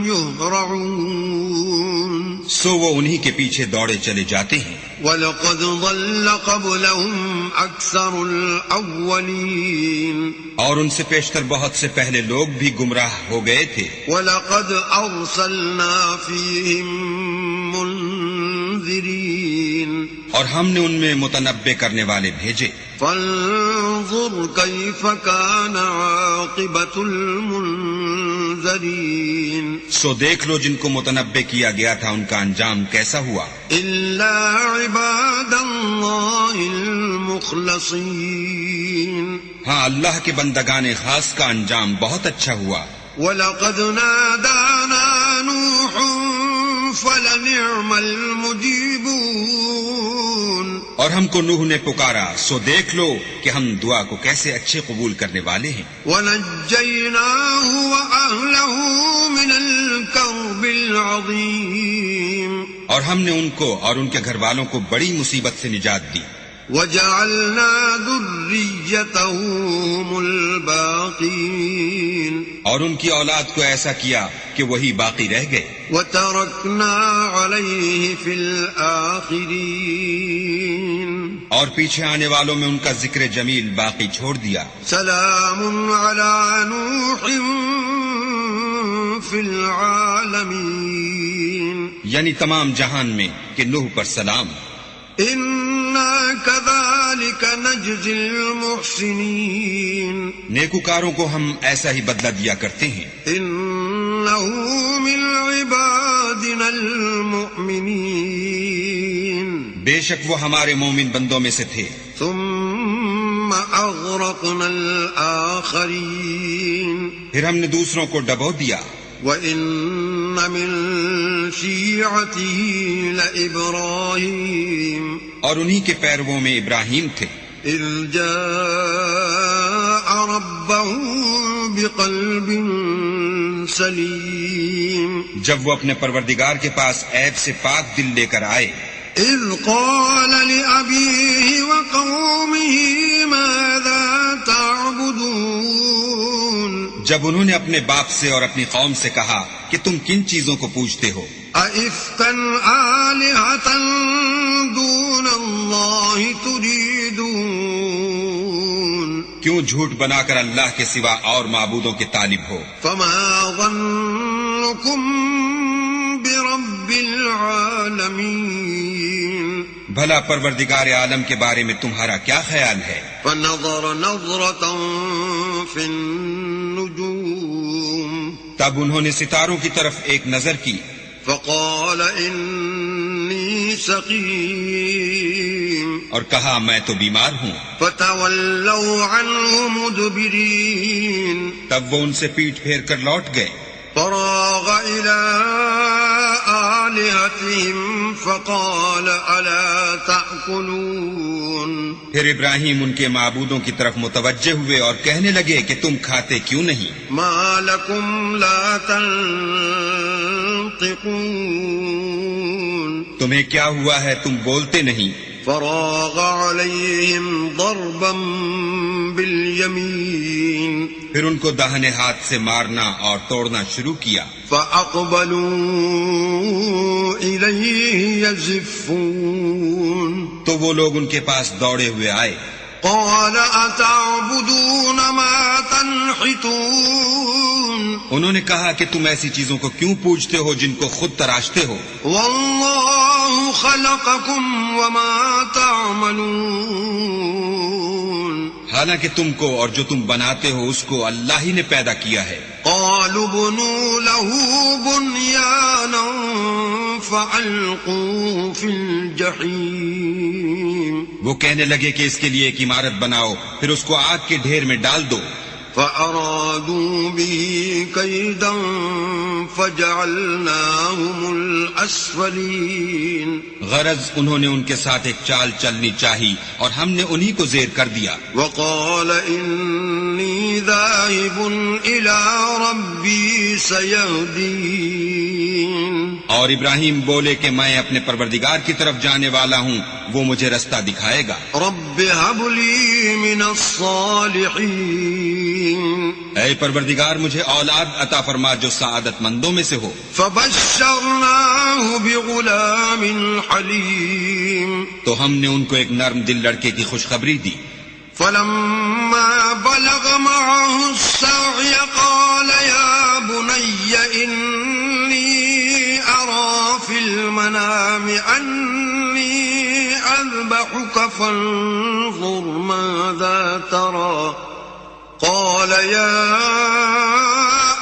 يهرعون. سو وہ انہی کے پیچھے دوڑے چلے جاتے ہیں. وَلَقَدْ ضَلَّ قَبْلَهُمْ أَكْثَرُ الْأَوَّلِينَ. اور ان سے پیشتر بہت سے پہلے لوگ بھی گمراہ ہو گئے تھے. وَلَقَدْ أَرْسَلْنَا فِيهِمْ مُنذِرِينَ. اور ہم نے ان میں متنبع کرنے والے بھیجے. فانظر كيف كان عاقبة المنذرين. سو دیکھ لو جن کو متنبع کیا گیا تھا ان کا انجام کیسا ہوا. إلا عباد الله المخلصين. ہاں اللہ کے بندگان خاص کا انجام بہت اچھا ہوا. وَلَقَدْ نَادَانَا نُوحٌ فَلَنِعْمَ الْمُجِيبُونَ. اور ہم کو نوح نے پکارا سو دیکھ لو کہ ہم دعا کو کیسے اچھے قبول کرنے والے ہیں. وَنَجَّيْنَاهُ وَأَهْلَهُ مِنَ الْكَرْبِ الْعَظِيمِ. اور ہم نے ان کو اور ان کے گھر والوں کو بڑی مصیبت سے نجات دی. وَجَعَلْنَا ذُرِّيَّتَهُ هُمُ الْبَاقِينَ. اور ان کی اولاد کو ایسا کیا کہ وہی باقی رہ گئے. وَتَرَكْنَا عَلَيْهِ فِي الْآخِرِينَ. اور پیچھے آنے والوں میں ان کا ذکر جمیل باقی چھوڑ دیا. سلام علی نوح فی العالمین. یعنی تمام جہان میں کہ نوح پر سلام. انا کذالک نجزی المحسنین. نیکوکاروں کو ہم ایسا ہی بدلہ دیا کرتے ہیں. انہ من عبادنا المؤمنین. بے شک وہ ہمارے مومن بندوں میں سے تھے. ثم اغرقنا الآخرین. پھر ہم نے دوسروں کو ڈبو دیا. وَإِنَّ مِن شِيعَتِهِ لَإِبْرَاهِيمَ. اور انہی کے پیرووں میں ابراہیم تھے. إِذْ جَاءَ رَبَّهُ بقلب سلیم جب وہ اپنے پروردگار کے پاس عیب سے پاک دل لے کر آئے اذ قال لأبيه وقومه ماذا تعبدون جب انہوں نے اپنے باپ سے اور اپنی قوم سے کہا کہ تم کن چیزوں کو پوجتے ہو أئفكا آلهة دون الله تريدون کیوں جھوٹ بنا کر اللہ کے سوا اور معبودوں کے طالب ہو فما ظنكم برب العالمين بھلا پروردگار عالم کے بارے میں تمہارا کیا خیال ہے فنظر نظرة في النجوم تب انہوں نے ستاروں کی طرف ایک نظر کی فقال إني سقيم اور کہا میں تو بیمار ہوں فتولوا عنه مدبرين تب وہ ان سے پیٹھ پھیر کر لوٹ گئے فراغ إلى آلهتهم فقال ألا تأكلون پھر ابراہیم ان کے معبودوں کی طرف متوجہ ہوئے اور کہنے لگے کہ تم کھاتے کیوں نہیں ما لكم لا تنطقون تمہیں کیا ہوا ہے تم بولتے نہیں فراغ عليهم ضربا باليمين پھر ان کو داہنے ہاتھ سے مارنا اور توڑنا شروع کیا فأقبلوا إليه يزفون تو وہ لوگ ان کے پاس دوڑے ہوئے آئے قال أتعبدون ما تنحتون انہوں نے کہا کہ تم ایسی چیزوں کو کیوں پوجتے ہو جن کو خود تراشتے ہو والله خلقكم وما تعملون حالانکہ تم کو اور جو تم بناتے ہو اس کو اللہ ہی نے پیدا کیا ہے قالوا بنوا له بنيانا فألقوه في الجحيم وہ کہنے لگے کہ اس کے لیے ایک عمارت بناؤ پھر اس کو آگ کے ڈھیر میں ڈال دو فأرادوا به كيدا فجعلناهم الأسفلين غرض انہوں نے ان کے ساتھ ایک چال چلنی چاہی اور ہم نے انہی کو زیر کر دیا وقال إني ذاهب إلى ربي سيهدين اور ابراہیم بولے کہ میں اپنے پروردگار کی طرف جانے والا ہوں وہ مجھے رستہ دکھائے گا رب هب لي من الصالحين اے پروردگار مجھے اولاد عطا فرما جو سعادت مندوں میں سے ہو فبشرناه بغلام حليم تو ہم نے ان کو ایک نرم دل لڑکے کی خوشخبری دی فلما بلغ معه السعي قال يا بني إني أرى في المنام أني أذبحك فانظر ماذا ترى قال يا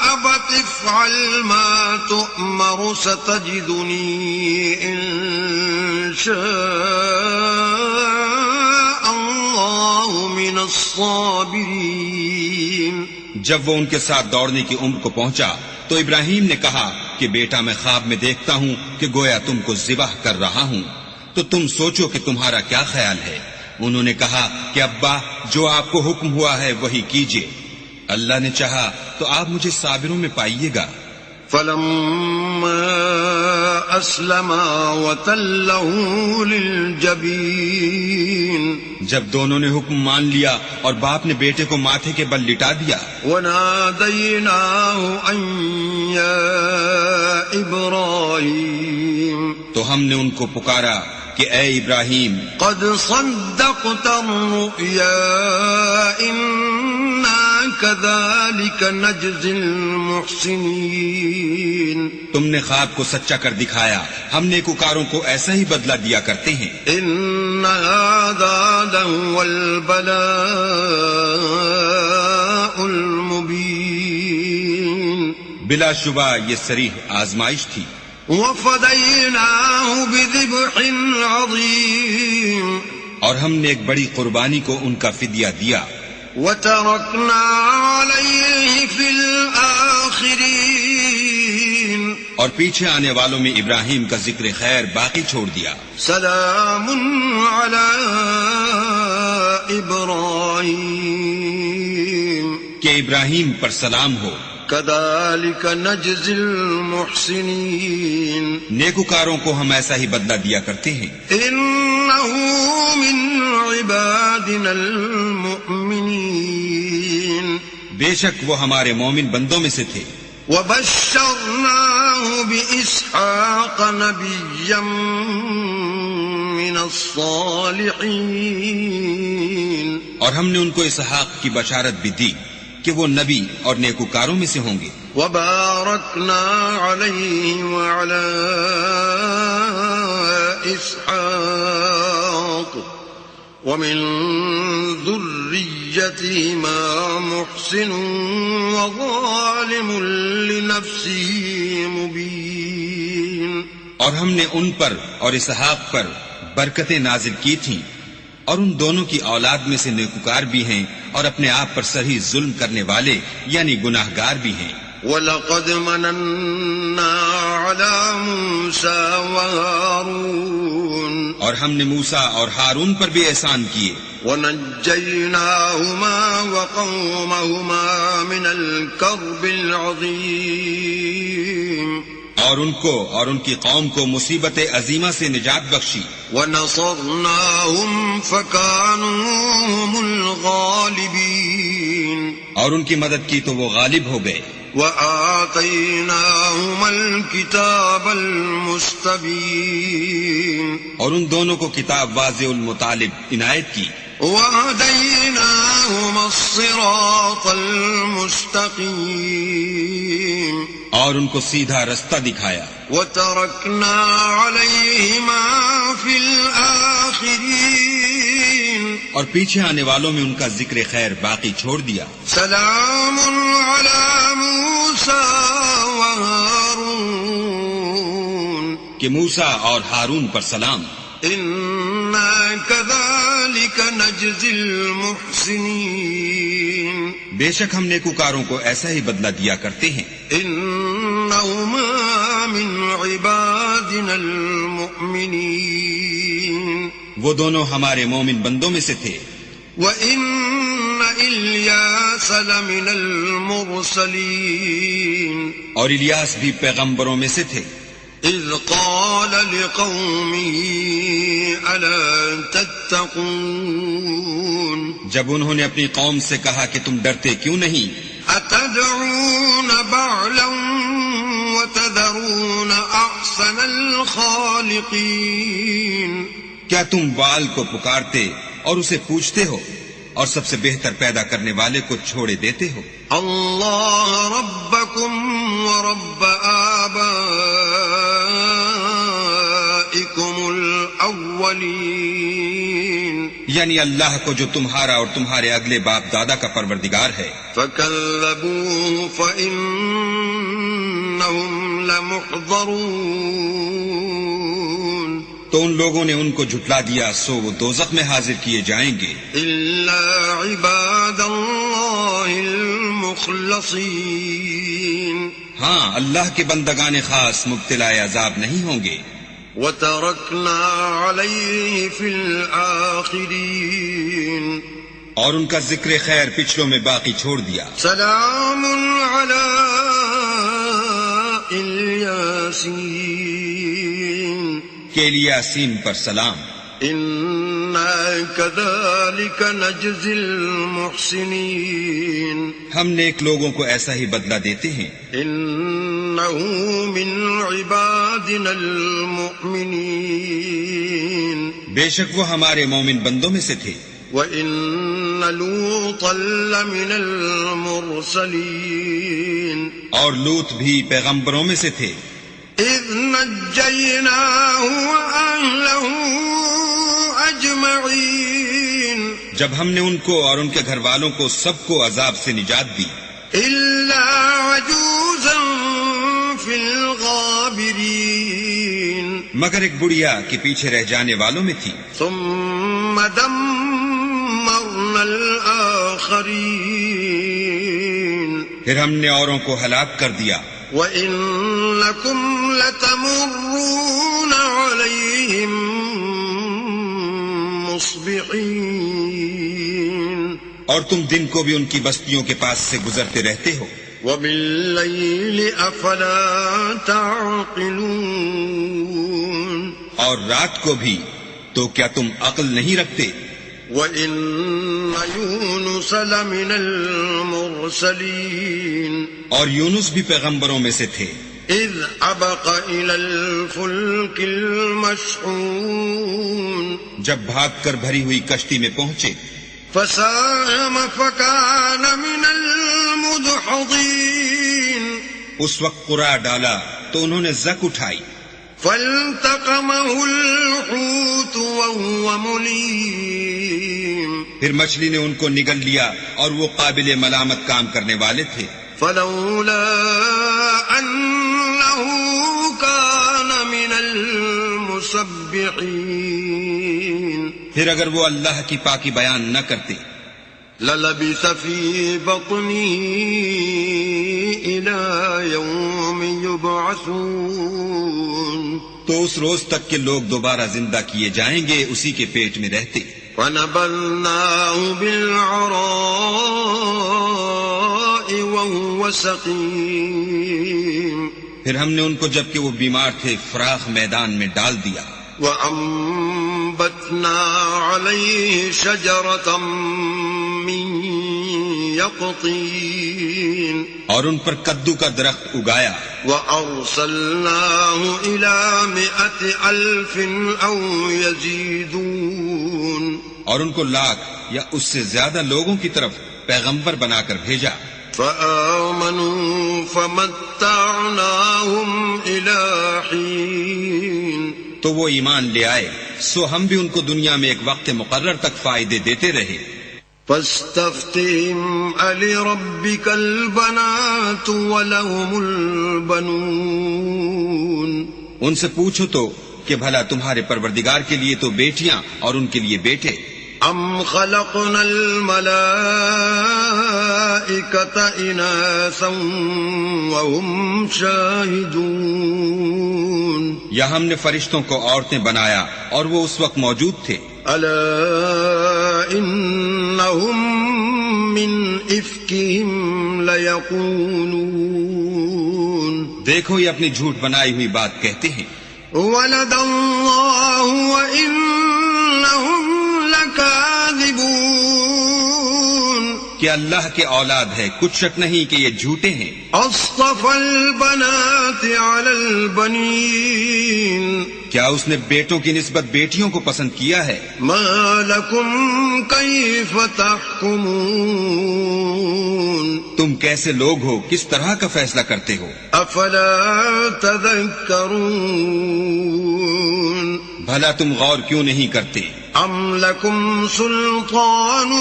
أبت افعل ما تؤمر ستجدني إن شاء الله من الصابرين جب وہ ان کے ساتھ دوڑنے کی عمر کو پہنچا تو ابراہیم نے کہا کہ بیٹا میں خواب میں دیکھتا ہوں کہ گویا تم کو ذبح کر رہا ہوں تو تم سوچو کہ تمہارا کیا خیال ہے انہوں نے کہا کہ ابا جو آپ کو حکم ہوا ہے وہی کیجیے اللہ نے چاہا تو آپ مجھے صابروں میں پائیے گا فلما أسلما وتله للجبين جب دونوں نے حکم مان لیا اور باپ نے بیٹے کو ماتھے کے بل لٹا دیا وناديناه أن يا إبراهيم تو ہم نے ان کو پکارا کہ اے ابراہیم قد صدقت الرؤيا إنا كذلك نجزي المحسنين تم نے خواب کو سچا کر دکھایا ہم نیکوکاروں کو ایسا ہی بدلہ دیا کرتے ہیں إن هذا لهو البلاء المبين بلا شبہ یہ صریح آزمائش تھی وفديناه بذبح عظيم اور ہم نے ایک بڑی قربانی کو ان کا فدیہ دیا وتركنا عليه في الآخرين اور پیچھے آنے والوں میں ابراہیم کا ذکر خیر باقی چھوڑ دیا سلام على إبراهيم کہ کہ ابراہیم پر سلام ہو، كذلك نجزي المحسنين نیکوکاروں کو ہم ایسا ہی بدلہ دیا کرتے ہیں۔ إنه من عبادنا المؤمنين بے شک وہ ہمارے مومن بندوں میں سے تھے۔ وبشرناه بإسحاق نبيا من الصالحين اور ہم نے ان کو اسحاق کی بشارت بھی دی کہ وہ نبی اور نیکوکاروں میں سے ہوں گے۔ وباركنا عليه وعلى إسحاق ومن ذريتهما محسن وظالم لنفسه مبين اور ہم نے ان پر اور اسحاق پر برکتیں نازل کی تھیں، اور ان دونوں کی اولاد میں سے نیکوکار بھی ہیں اور اپنے آپ پر صحیح ظلم کرنے والے یعنی گناہگار بھی ہیں۔ وَلَقَدْ مَنَنَّا عَلَى مُوسَى وَهَارُونَ اور ہم نے موسیٰ اور ہارون پر بھی احسان کیے، وَنَجَّيْنَاهُمَا وَقَوْمَهُمَا مِنَ الْكَرْبِ الْعَظِيمِ اور ان کو اور ان کی قوم کو مصیبت عظیمہ سے نجات بخشی، وَنَصَرْنَاهُمْ فَكَانُوا هُمُ الْغَالِبِينَ اور ان کی مدد کی تو وہ غالب ہو گئے۔ وَآتَيْنَاهُمَا الْكِتَابَ الْمُسْتَبِينَ اور ان دونوں کو کتاب واضح المطالب عنایت کی، وَهَدَيْنَاهُمَا الصِّرَاطَ الْمُسْتَقِيمَ اور ان کو سیدھا رستہ دکھایا۔ وَتَرَكْنَا عَلَيْهِمَا فِي الْآخِرِينَ اور پیچھے آنے والوں میں ان کا ذکر خیر باقی چھوڑ دیا۔ سلام علی موسیٰ وہارون کہ موسیٰ اور ہارون پر سلام۔ انا کذالک نجزی المحسنین بے شک ہم نیکوکاروں کو ایسا ہی بدلہ دیا کرتے ہیں۔ انہما من عبادنا المؤمنین وہ دونوں ہمارے مومن بندوں میں سے تھے۔ وَإِنَّ إِلْيَاسَ لَمِنَ الْمُرْسَلِينَ اور الیاس بھی پیغمبروں میں سے تھے۔ اذ قال لقومه ألا تتقون جب انہوں نے اپنی قوم سے کہا کہ تم ڈرتے کیوں نہیں؟ أتدعون بعلا وتذرون أحسن الخالقين کیا تم بال کو پکارتے اور اسے پوچھتے ہو اور سب سے بہتر پیدا کرنے والے کو چھوڑے دیتے ہو؟ اللہ ربکم ورب آبائکم الاولین یعنی اللہ کو جو تمہارا اور تمہارے اگلے باپ دادا کا پروردگار ہے۔ فکذبوه فإنہم لمحضرون تو ان لوگوں نے ان کو جھٹلا دیا سو وہ دوزخ میں حاضر کیے جائیں گے۔ الا عباد اللہ المخلصین ہاں اللہ کے بندگان خاص مبتلا عذاب نہیں ہوں گے۔ وترکنا علیہ فی الآخرین اور ان کا ذکر خیر پچھلوں میں باقی چھوڑ دیا۔ سلام علی الیاسین کہ الیاسین پر سلام۔ انا کذالک نجزی المحسنین ہم نیک لوگوں کو ایسا ہی بدلہ دیتے ہیں۔ انہ من عبادنا المؤمنین بے شک وہ ہمارے مومن بندوں میں سے تھے۔ وَإِنَّ لُوطًا لَّمِنَ الْمُرْسَلِينَ اور لوط بھی پیغمبروں میں سے تھے۔ اذ نجیناہ وأہلہ اجمعین جب ہم نے ان کو اور ان کے گھر والوں کو سب کو عذاب سے نجات دی، الا عجوزا فی الغابرین مگر ایک بڑھیا کے پیچھے رہ جانے والوں میں تھی۔ ثم دمرنا الآخرین پھر ہم نے اوروں کو ہلاک کر دیا۔ وَإِنَّكُمْ لَتَمُرُّونَ عَلَيْهِمْ مُصْبِحِينَ اور تم دن کو بھی ان کی بستیوں کے پاس سے گزرتے رہتے ہو. وبالليل أفلا تعقلون اور رات کو بھی تو کیا تم عقل نہیں رکھتے؟ وإن يونس لمن المرسلين اور یونس بھی پیغمبروں میں سے تھے. إذ أبق إلى الفلك المشحون جب بھاگ کر بھری ہوئی کشتی میں پہنچے فساهم فكان من المدحضين اس وقت قرع ڈالا تو انہوں نے زک اٹھائی. فالتقمه الحوت وهو مليم پھر مچھلی نے ان کو نگل لیا اور وہ قابل ملامت کام کرنے والے تھے. فلولا أنه كان من المسبحين پھر اگر وہ اللہ کی پاکی بیان نہ کرتے للبث في بطنه إلى يوم يبعثون تو اس روز تک کہ لوگ دوبارہ زندہ کیے جائیں گے اسی کے پیٹ میں رہتے. فنبذناه بالعراء وهو سقيم پھر ہم نے ان کو جبکہ وہ بیمار تھے فراخ میدان میں ڈال دیا. وأنبتنا عليه شجرة من يقطين اور ان پر کدو کا درخت اگایا. وأرسلناه إلى 100,000 أو يزيدون اور ان کو لاکھ یا اس سے زیادہ لوگوں کی طرف پیغمبر بنا کر بھیجا. فآمنوا فمتعناهم إلى حين تو وہ ایمان لے آئے سو ہم بھی ان کو دنیا میں ایک وقت مقرر تک فائدے دیتے رہے. فاستفتهم ألربك البنات ولهم البنون ان سے پوچھو تو کہ بھلا تمہارے پروردگار کے لیے تو بیٹیاں اور ان کے لیے بیٹے. ام خلقنا الملائكة إناثا وهم شاهدون یا ہم نے فرشتوں کو عورتیں بنایا اور وہ اس وقت موجود تھے. ألا إنهم من إفكهم ليقولون دیکھو یہ اپنی جھوٹ بنائی ہوئی بات کہتے ہیں. ولد الله وإنهم لكاذبون کہ اللہ کے اولاد ہے کچھ شک نہیں کہ یہ جھوٹے ہیں. اصطفى البنات على البنين کیا اس نے بیٹوں کی نسبت بیٹیوں کو پسند کیا ہے؟ ما لكم كيف تحكمون تم کیسے لوگ ہو کس طرح کا فیصلہ کرتے ہو؟ افلا تذكرون بھلا تم غور کیوں نہیں کرتے؟ ام لكم سلطان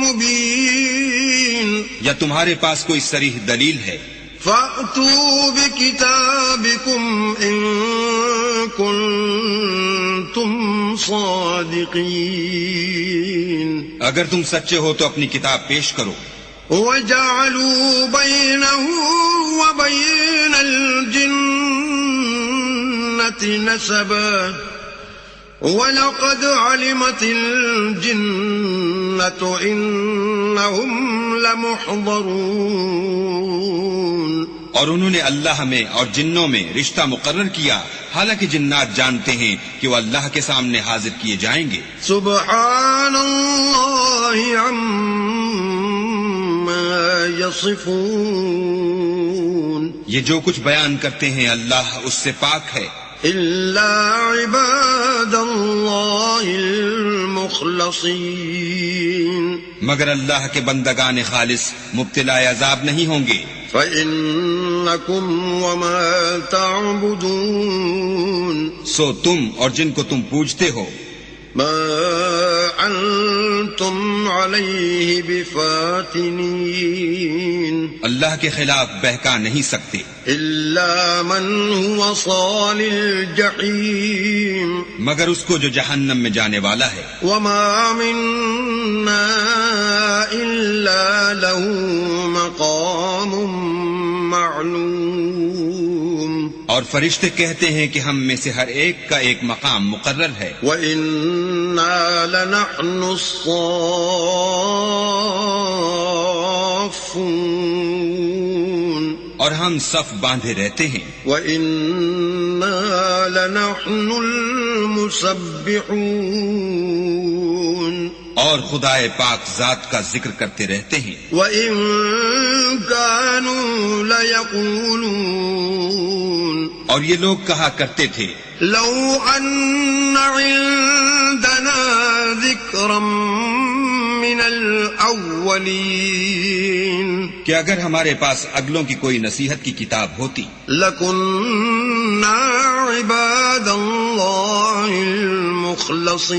مبين یا تمہارے پاس کوئی صریح دلیل ہے؟ فأتوا بكتابكم إن كنتم صادقين اگر تم سچے ہو تو اپنی کتاب پیش کرو. وجعلوا بينه وبين الجنة نسبا وَلَقَدْ عَلِمَتِ الْجِنَّةُ إِنَّهُمْ لَمُحْضَرُونَ اور انہوں نے اللہ میں اور جنوں میں رشتہ مقرر کیا حالانکہ جنات جانتے ہیں کہ وہ اللہ کے سامنے حاضر کیے جائیں گے. سبحان اللہ عما یصفون یہ جو کچھ بیان کرتے ہیں اللہ اس سے پاک ہے. الا عباد اللہ المخلصین مگر اللہ کے بندگان خالص مبتلا عذاب نہیں ہوں گے. فَإِنَّكُمْ وَمَا تَعْبُدُونَ سو تم اور جن کو تم پوجتے ہو مَا أَنْتُمْ عَلَيْهِ بِفَاتِنِينَ اللہ کے خلاف بہکا نہیں سکتے إِلَّا مَنْ هُوَ صَالِ الْجَحِيمِ مگر اس کو جو جہنم میں جانے والا ہے. وَمَا مِنَّا إِلَّا لَهُ مَقَامٌ معلوم اور فرشتے کہتے ہیں کہ ہم میں سے ہر ایک کا ایک مقام مقرر ہے. وَإِنَّا لَنَحْنُ الصَّافُّونَ صَافُّونَ اور ہم صف باندھے رہتے ہیں. وَإِنَّا لَنَحْنُ الْمُسَبِّحُونَ اور خدائے پاک ذات کا ذکر کرتے رہتے ہیں. وَإِن كَانُوا لَيَقُولُونَ اور یہ لوگ کہا کرتے تھے لَوْ أَنَّ عِندَنَا ذِكْرًا مِّنَ الْأَوَّلِينَ کہ اگر ہمارے پاس اگلوں کی کوئی نصیحت کی کتاب ہوتی لَكُنَّا عِبَادَ اللَّهِ الْمُخْلَصِينَ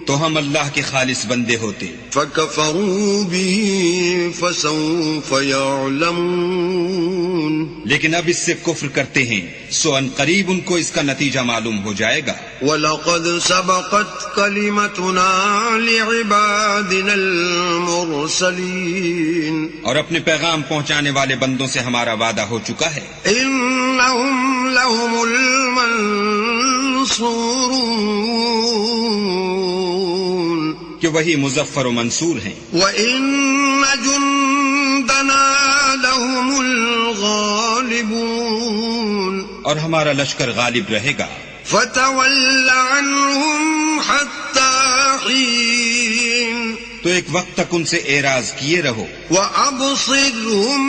تو ہم اللہ کے خالص بندے ہوتے. فَكَفَرُوا بِهِ فَسَوْفَ يَعْلَمُونَ لیکن اب اس سے کفر کرتے ہیں سو ان قریب ان کو اس کا نتیجہ معلوم ہو جائے گا. وَلَقَدْ سَبَقَتْ كَلِمَتُنَا لِعِبَادِنَا الْمُرْسَلِينَ اور اپنے پیغام پہنچانے والے بندوں سے ہمارا وعدہ ہو چکا ہے. إِنَّهُمْ لَهُمُ الْمَنْصُورُونَ کہ وہی مظفر و منصور ہیں. وَإِنَّ جُنْدَنَا لَهُمُ الْغَالِبُونَ اور ہمارا لشکر غالب رہے گا. فَتَوَلَّ عَنْهُمْ حَتَّى حِينٍ تو ایک وقت تک ان سے اعراض کیے رہو. وَأَبْصِرْهُمْ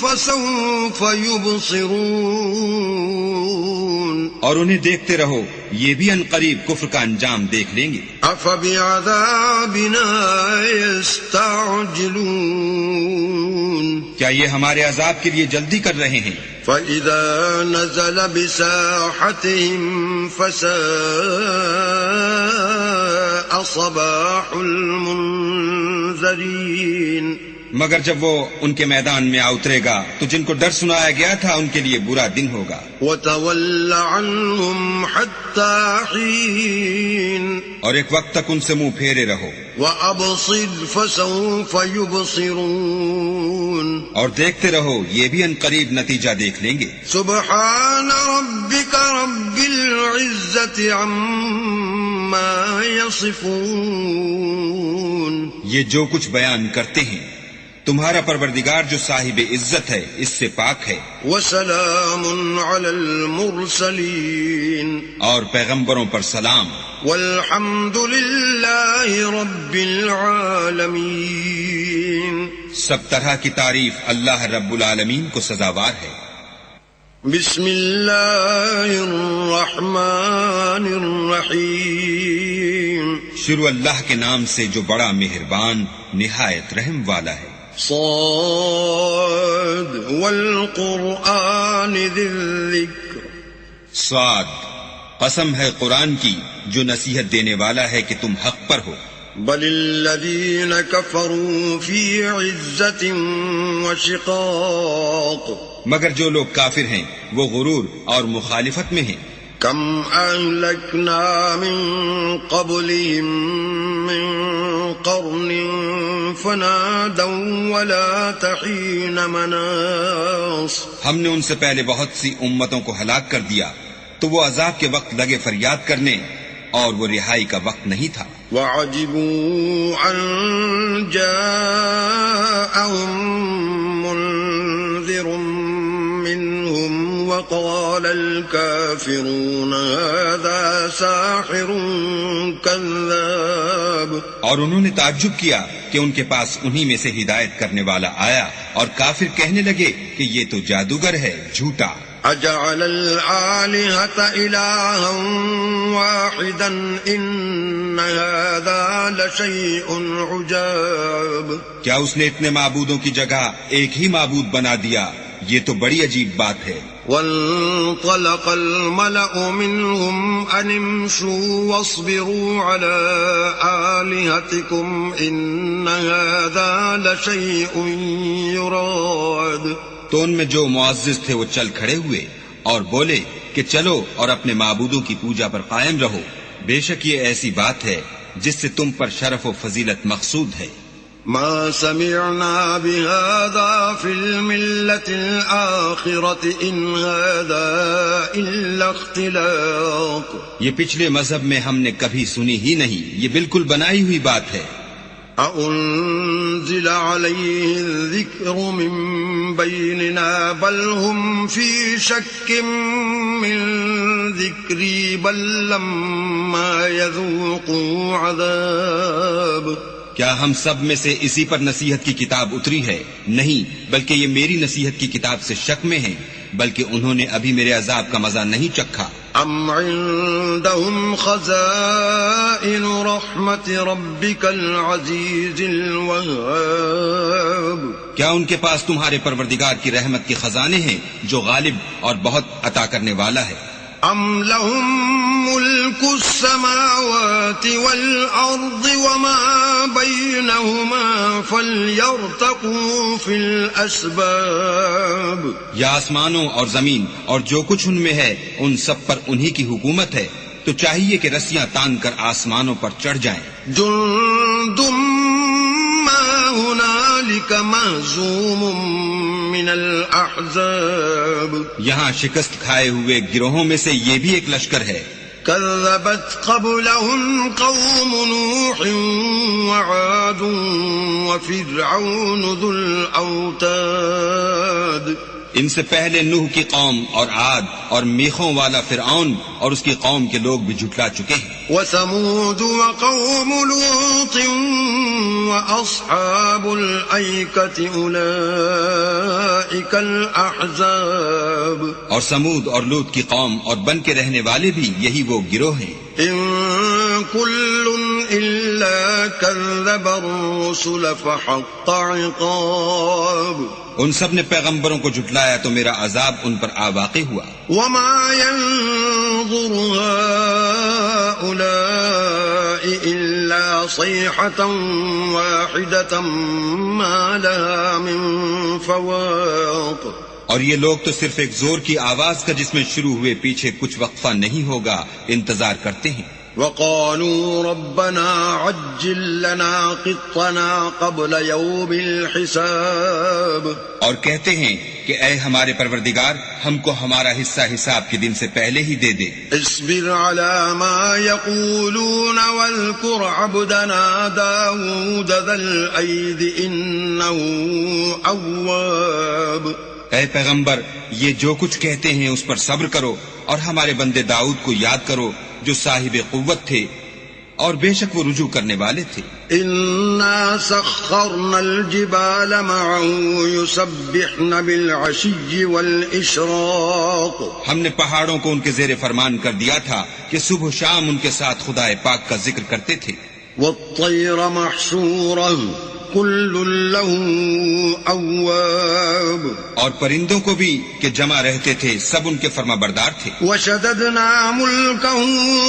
فَسَوْفَ يُبْصِرُونَ اور انہیں دیکھتے رہو یہ بھی ان قریب کفر کا انجام دیکھ لیں گے. أَفَبِعَذَابِنَا يَسْتَعْجِلُونَ کیا یہ ہمارے عذاب کے لیے جلدی کر رہے ہیں؟ فَإِذَا نَزَلَ بِسَاحَتِهِمْ فَسَاءَ صَبَاحُ الْمُنذَرِينَ مگر جب وہ ان کے میدان میں اترے گا تو جن کو ڈر سنایا گیا تھا ان کے لیے برا دن ہوگا. وَتَوَلَّ عَنْهُمْ حَتَّى حِينٍ اور ایک وقت تک ان سے منہ پھیرے رہو. وَأَبْصِرْ فَسَوْفَ يُبْصِرُونَ اور دیکھتے رہو یہ بھی ان قریب نتیجہ دیکھ لیں گے. سبحان ربك رب العزة عما يصفون یہ جو کچھ بیان کرتے ہیں تمہارا پروردگار جو صاحب عزت ہے اس سے پاک ہے. وسلام على المرسلين اور پیغمبروں پر سلام. والحمد لله رب العالمين سب طرح کی تعریف اللہ رب العالمین کو سزاوار ہے. بسم اللہ الرحمن الرحیم شروع اللہ کے نام سے جو بڑا مہربان نہایت رحم والا ہے. صاد والقرآن ذی الذکر صاد قسم ہے قرآن کی جو نصیحت دینے والا ہے کہ تم حق پر ہو. بل الذین کفروا فی عزت وشقاق مگر جو لوگ کافر ہیں وہ غرور اور مخالفت میں ہیں. کم اہلکنا من قبلہم من قرن فنادوا ولا تحین مناص ہم نے ان سے پہلے بہت سی امتوں کو ہلاک کر دیا تو وہ عذاب کے وقت لگے فریاد کرنے اور وہ رہائی کا وقت نہیں تھا. وعجبوا ان جاءهم منذر منهم وقال الكافرون هذا ساحر كذاب اور انہوں نے تعجب کیا کہ ان کے پاس انہی میں سے ہدایت کرنے والا آیا اور کافر کہنے لگے کہ یہ تو جادوگر ہے جھوٹا. اجعل الآلهة إلها واحدا ان هذا لشيء عجاب کیا اس نے اتنے معبودوں کی جگہ ایک ہی معبود بنا دیا یہ تو بڑی عجیب بات ہے. وانطلق الملأ منهم ان امشوا واصبروا على آلهتكم ان هذا لشيء يراد تو ان میں جو معزز تھے وہ چل کھڑے ہوئے اور بولے کہ چلو اور اپنے معبودوں کی پوجا پر قائم رہو بے شک یہ ایسی بات ہے جس سے تم پر شرف و فضیلت مقصود ہے. ما سمعنا بهذا في الملة الآخرة إن هذا إلا اختلاق یہ پچھلے مذہب میں ہم نے کبھی سنی ہی نہیں یہ بالکل بنائی ہوئی بات ہے. أأنزل عليه الذكر من بيننا بل هم في شك من ذكري بل لما يذوقوا عذاب. کیا ہم سب میں سے اسی پر نصیحت کی کتاب اتری ہے؟ نہیں، بلکہ یہ میری نصیحت کی کتاب سے شک میں ہیں، بلکہ انہوں نے ابھی میرے عذاب کا مزہ نہیں چکھا. ام عندهم خزائن رحمت ربک العزیز الوهاب. کیا ان کے پاس تمہارے پروردگار کی رحمت کے خزانے ہیں جو غالب اور بہت عطا کرنے والا ہے؟ ام لهم ملک السماوات والارض وما بینهما فلیرتقوا فی الاسباب. یا آسمانوں اور زمین اور جو کچھ ان میں ہے ان سب پر انہی کی حکومت ہے، تو چاہیے کہ رسیاں تان کر آسمانوں پر چڑھ جائیں. جند ما هنالک مہزوم من الاحزاب. یہاں شکست کھائے ہوئے گروہوں میں سے یہ بھی ایک لشکر ہے. كذبت قبلهم قوم نوح وعاد وفرعون ذو الأوتاد. ان سے پہلے نوح کی قوم اور عاد اور میخوں والا فرعون اور اس کی قوم کے لوگ بھی جھٹلا چکے ہیں. وثمود وقوم لوط وأصحاب الأيكة أولئك الأحزاب. اور سمود اور لوط کی قوم اور بن کے رہنے والے بھی یہی وہ گروہ ہیں. إن كل إلا كذب الرسل فحق عقاب. ان سب نے پیغمبروں کو جھٹلایا تو میرا عذاب ان پر واقع ہوا. وما ينظر هؤلاء إلا صيحة واحدة ما لها من فواق. اور یہ لوگ تو صرف ایک زور کی آواز کا جس میں شروع ہوئے پیچھے کچھ وقفہ نہیں ہوگا انتظار کرتے ہیں. وقالوا ربنا عجل لنا قطنا قبل يوم الحساب. اور کہتے ہیں کہ اے ہمارے پروردگار ہم کو ہمارا حصہ حساب کے دن سے پہلے ہی دے دے. اصبر على ما يقولون واذكر عبدنا داود ذا الأيد إنه أواب. اے پیغمبر یہ جو کچھ کہتے ہیں اس پر صبر کرو اور ہمارے بندے داؤد کو یاد کرو جو صاحب قوت تھے اور بے شک وہ رجوع کرنے والے تھے. إنا سخرنا الجبال معه يسبحن بالعشي والإشراق. ہم نے پہاڑوں کو ان کے زیر فرمان کر دیا تھا کہ صبح و شام ان کے ساتھ خدا پاک کا ذکر کرتے تھے. والطير محشورا كل له أواب. اور پرندوں کو بھی کہ جمع رہتے تھے سب ان کے فرما بردار تھے. وشددنا ملكه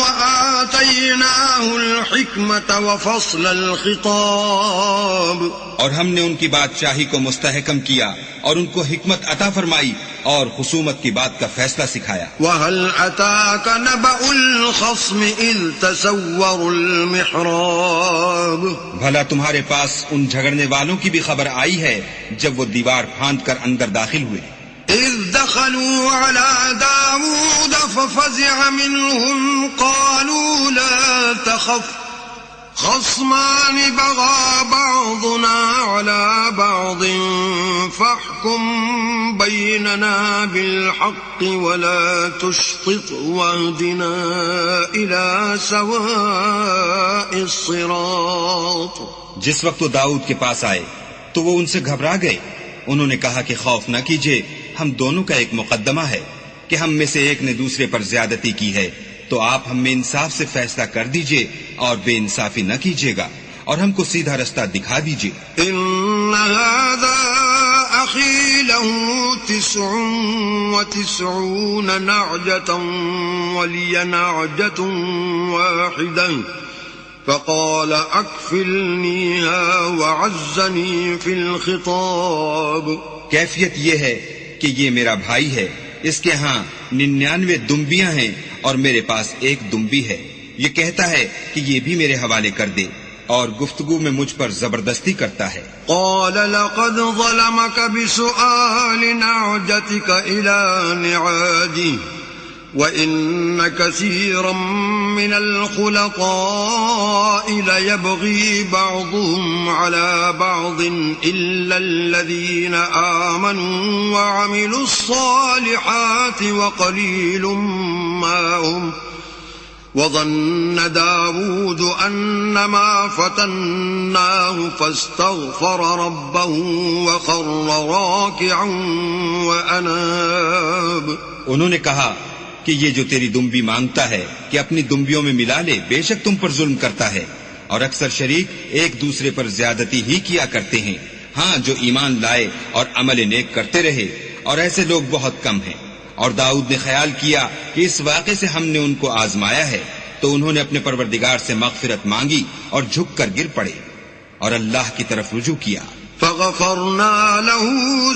وآتيناه الحكمة وفصل الخطاب. اور ہم نے ان کی بادشاہی کو مستحکم کیا اور ان کو حکمت عطا فرمائی اور خصومت کی بات کا فیصلہ سکھایا. وهل أتاك نبأ الخصم إذ تسوروا المحراب. بھلا تمہارے پاس ان جھگڑنے والوں کی بھی خبر آئی ہے جب وہ دیوار پھاند کر اندر داخل ہوئے. إذ دخلوا على داود ففزع منهم قالوا لا تخف خصمان بغى بعضنا على بعض فاحكم بيننا بالحق ولا تشطط واهدنا إلى سواء الصراط. جس وقت وہ داؤد کے پاس آئے تو وہ ان سے گھبرا گئے. انہوں نے کہا کہ خوف نہ کیجیے، ہم دونوں کا ایک مقدمہ ہے کہ ہم میں سے ایک نے دوسرے پر زیادتی کی ہے، تو آپ ہم میں انصاف سے فیصلہ کر دیجئے اور بے انصافی نہ کیجیے گا اور ہم کو سیدھا رستہ دکھا دیجئے. إن هذا أخي له 99 نعجة ولي نعجة واحدة فقال أكفلنيها وعزني في الخطاب. کیفیت یہ ہے کہ یہ میرا بھائی ہے، اس کے ہاں 99 دمبیاں ہیں اور میرے پاس ایک دمبی ہے. یہ کہتا ہے کہ یہ بھی میرے حوالے کر دے اور گفتگو میں مجھ پر زبردستی کرتا ہے. قال لقد ظلمك بسؤال نعجتك إلى نعاجه وَإِنَّ كَثِيرًا مِّنَ الْخُلَطَاءِ لَيَبْغِي بَعْضُهُمْ عَلَى بَعْضٍ إِلَّا الَّذِينَ آمَنُوا وَعَمِلُوا الصَّالِحَاتِ وَقَلِيلٌ مَّا هُمْ وَظَنَّ دَاوُودُ أَنَّمَا فَتَنَّاهُ فَاسْتَغْفَرَ رَبَّهُ وَخَرَّ رَاكِعًا وَأَنَابَ۔ انہوں نے کہا کہ یہ جو تیری دمبی مانگتا ہے کہ اپنی دمبیوں میں ملا لے، بے شک تم پر ظلم کرتا ہے، اور اکثر شریک ایک دوسرے پر زیادتی ہی کیا کرتے ہیں۔ ہاں، جو ایمان لائے اور عمل نیک کرتے رہے، اور ایسے لوگ بہت کم ہیں۔ اور داؤد نے خیال کیا کہ اس واقعے سے ہم نے ان کو آزمایا ہے، تو انہوں نے اپنے پروردگار سے مغفرت مانگی اور جھک کر گر پڑے اور اللہ کی طرف رجوع کیا۔ فغفرنا له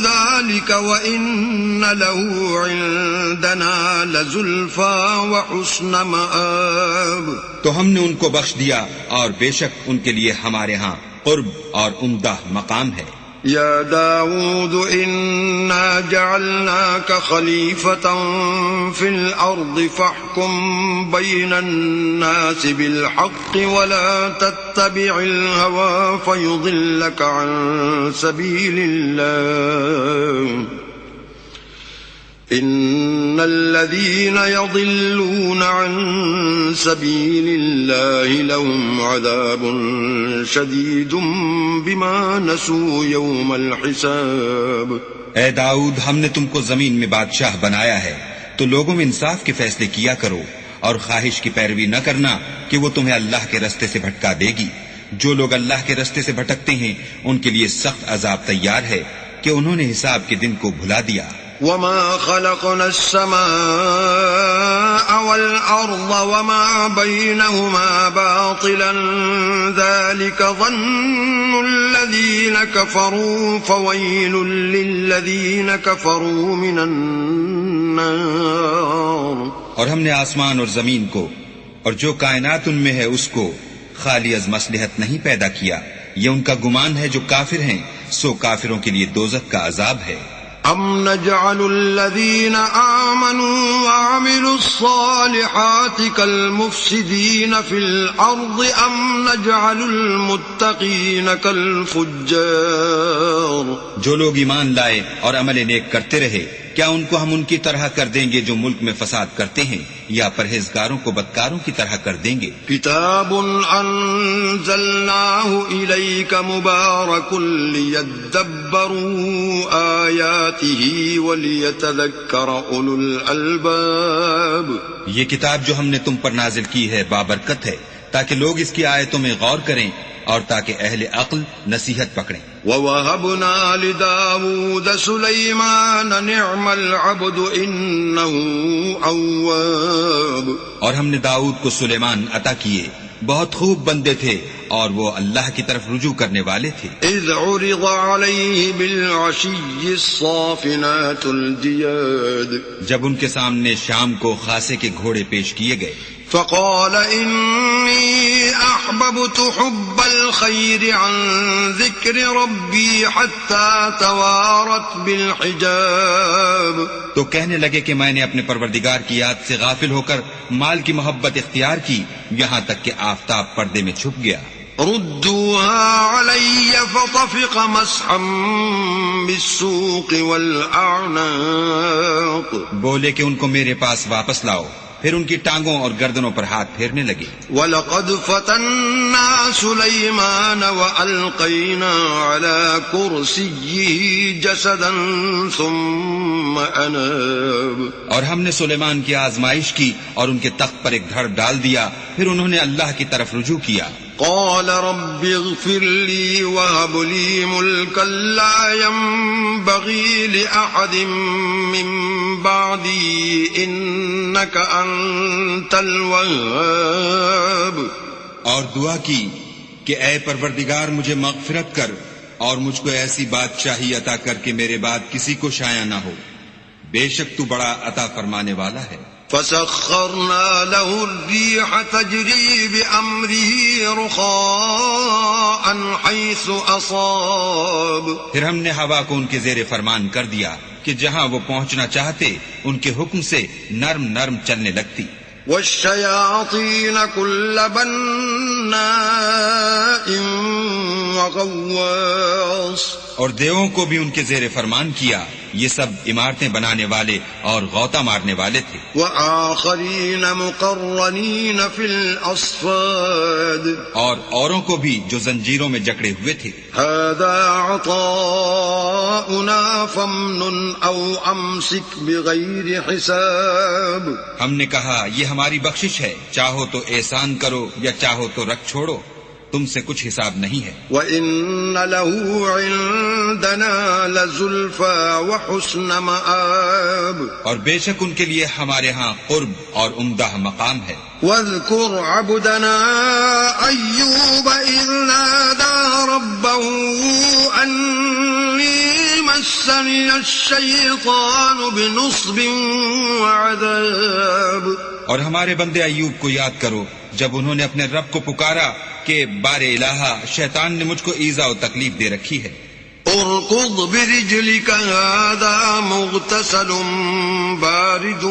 ذلك وإن له عندنا لزلفى وحسن مآب۔ تو ہم نے ان کو بخش دیا اور بے شک ان کے لیے ہمارے ہاں قرب اور عمدہ مقام ہے۔ يا داود إنا جعلناك خليفة في الأرض فاحكم بين الناس بالحق ولا تتبع الهوى فيضلك عن سبيل الله إن الذين يضلون عن سبيل الله لهم عذاب شديد بما نسوا يوم الحساب۔ اے داؤد، ہم نے تم کو زمین میں بادشاہ بنایا ہے، تو لوگوں میں انصاف کے فیصلے کیا کرو اور خواہش کی پیروی نہ کرنا کہ وہ تمہیں اللہ کے رستے سے بھٹکا دے گی۔ جو لوگ اللہ کے رستے سے بھٹکتے ہیں ان کے لیے سخت عذاب تیار ہے کہ انہوں نے حساب کے دن کو بھلا دیا۔ وما خلقنا السماء والأرض وما بينهما باطلا ذلك ظن الذين كفروا فويل للذين كفروا من النار۔ اور ہم نے آسمان اور زمین کو اور جو کائنات ان میں ہے اس کو خالی از مصلحت نہیں پیدا کیا، یہ ان کا گمان ہے جو کافر ہیں، سو کافروں کے لیے دوزخ کا عذاب ہے۔ ام نجعل الذين آمنوا وعملوا الصالحات كالمفسدين في الأرض ام نجعل المتقين كالفجار۔ جو لوگ ایمان لائے اور عمل نیک کرتے رہے، کیا ان کو ہم ان کی طرح کر دیں گے جو ملک میں فساد کرتے ہیں، یا پرہیزگاروں کو بدکاروں کی طرح کر دیں گے؟ کتاب انزلناه الیک مبارک لیدبروا آیاته ولیتذکر اولو الالباب۔ یہ کتاب جو ہم نے تم پر نازل کی ہے بابرکت ہے، تاکہ لوگ اس کی آیتوں میں غور کریں اور تاکہ اہل عقل نصیحت پکڑیں۔ وَوَهَبْنَا لِدَاوُودَ سُلَيْمَانَ نِعْمَ الْعَبْدُ إِنَّهُ أَوَّابٌ۔ اور ہم نے داؤد کو سلیمان عطا کیے، بہت خوب بندے تھے اور وہ اللہ کی طرف رجوع کرنے والے تھے۔ إِذْ عُرِضَ عَلَيْهِ بِالْعَشِيِّ الصَّافِنَاتُ الْجِيَادُ۔ جب ان کے سامنے شام کو خاصے کے گھوڑے پیش کیے گئے، فقال إني أحببت حب الخير عن ذكر ربي حتى توارت بالحجاب۔ تو کہنے لگے کہ میں نے اپنے پروردگار کی یاد سے غافل ہو کر مال کی محبت اختیار کی، یہاں تک کہ آفتاب پردے میں چھپ گیا۔ ردوها علي فطفق مسحا بالسوق والأعناق۔ بولے کہ ان کو میرے پاس واپس لاؤ، پھر ان کی ٹانگوں اور گردنوں پر ہاتھ پھیرنے لگے۔ وَلَقَدْ فَتَنَّا سُلَيْمَانَ وَأَلْقَيْنَا عَلَى كُرْسِيِّهِ جَسَدًا ثُمَّ أَنَابَ۔ اور ہم نے سلیمان کی آزمائش کی اور ان کے تخت پر ایک دھڑ ڈال دیا، پھر انہوں نے اللہ کی طرف رجوع کیا۔ قال رب اغفر لي وهب لي ملكا لا ينبغي لأحد من بعدي إنك أنت الوهاب۔ اور دعا کی کہ اے پروردگار مجھے مغفرت کر اور مجھ کو ایسی بادشاہی عطا کر کے میرے بعد کسی کو شایع نہ ہو، بے شک تو بڑا عطا فرمانے والا ہے۔ فسخرنا له الريح تجري بأمره رخاء حيث أصاب. پھر ہم نے ہوا کو ان کے زیر فرمان کر دیا کہ جہاں وہ پہنچنا چاہتے ان کے حکم سے نرم نرم چلنے لگتی. والشياطين كل بناء وغواص. اور دیووں کو بھی ان کے زیر فرمان کیا، یہ سب عمارتیں بنانے والے اور غوطہ مارنے والے تھے. وآخرين مقرنين في الأصفاد. اور اوروں کو بھی جو زنجیروں میں جکڑے ہوئے تھے. هذا عطاؤنا فامنن أو أمسك بغير حساب. ہم نے کہا یہ ہماری بخشش ہے، چاہو تو احسان کرو یا چاہو تو رکھ چھوڑو، تم سے کچھ حساب نہیں ہے. وَإِنَّ لَهُ عِندَنَا لَزُلْفَى وَحُسْنَ مَآبٍ. اور بے شک ان کے لیے ہمارے ہاں قرب اور عمدہ مقام ہے. وَاذْكُرْ عَبْدَنَا أَيُّوبَ إِذْ نَادَى رَبَّهُ أَنِّي مَسَّنِيَ الشَّيْطَانُ بِنُصْبٍ وَعَذَابٍ. اور ہمارے بندے ایوب کو یاد کرو جب انہوں نے اپنے رب کو پکارا کہ بار الہا شیطان نے مجھ کو ایذا و تکلیف دے رکھی ہے. اركض برجلك هذا مغتسل بارد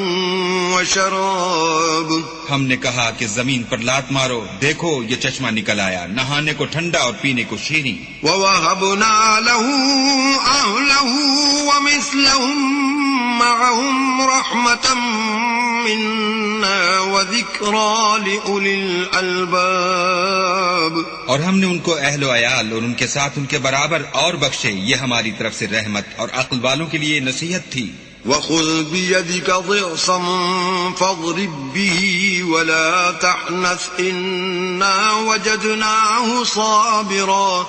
وشراب. ہم نے کہا کہ زمین پر لات مارو، دیکھو یہ چشمہ نکل آیا، نہانے کو ٹھنڈا اور پینے کو شیریں. ووهبنا له أهله ومثلهم معهم رحمة منا وذكرى لأولي الألباب. اور ہم نے ان کو اہل و عیال اور ان کے ساتھ ان کے برابر اور بخشے، یہ ہماری طرف سے رحمت اور عقل والوں کے لیے نصیحت تھی. وخذ بيدك ضغصا فاضرب به ولا تحنث إنا وجدناه صابرا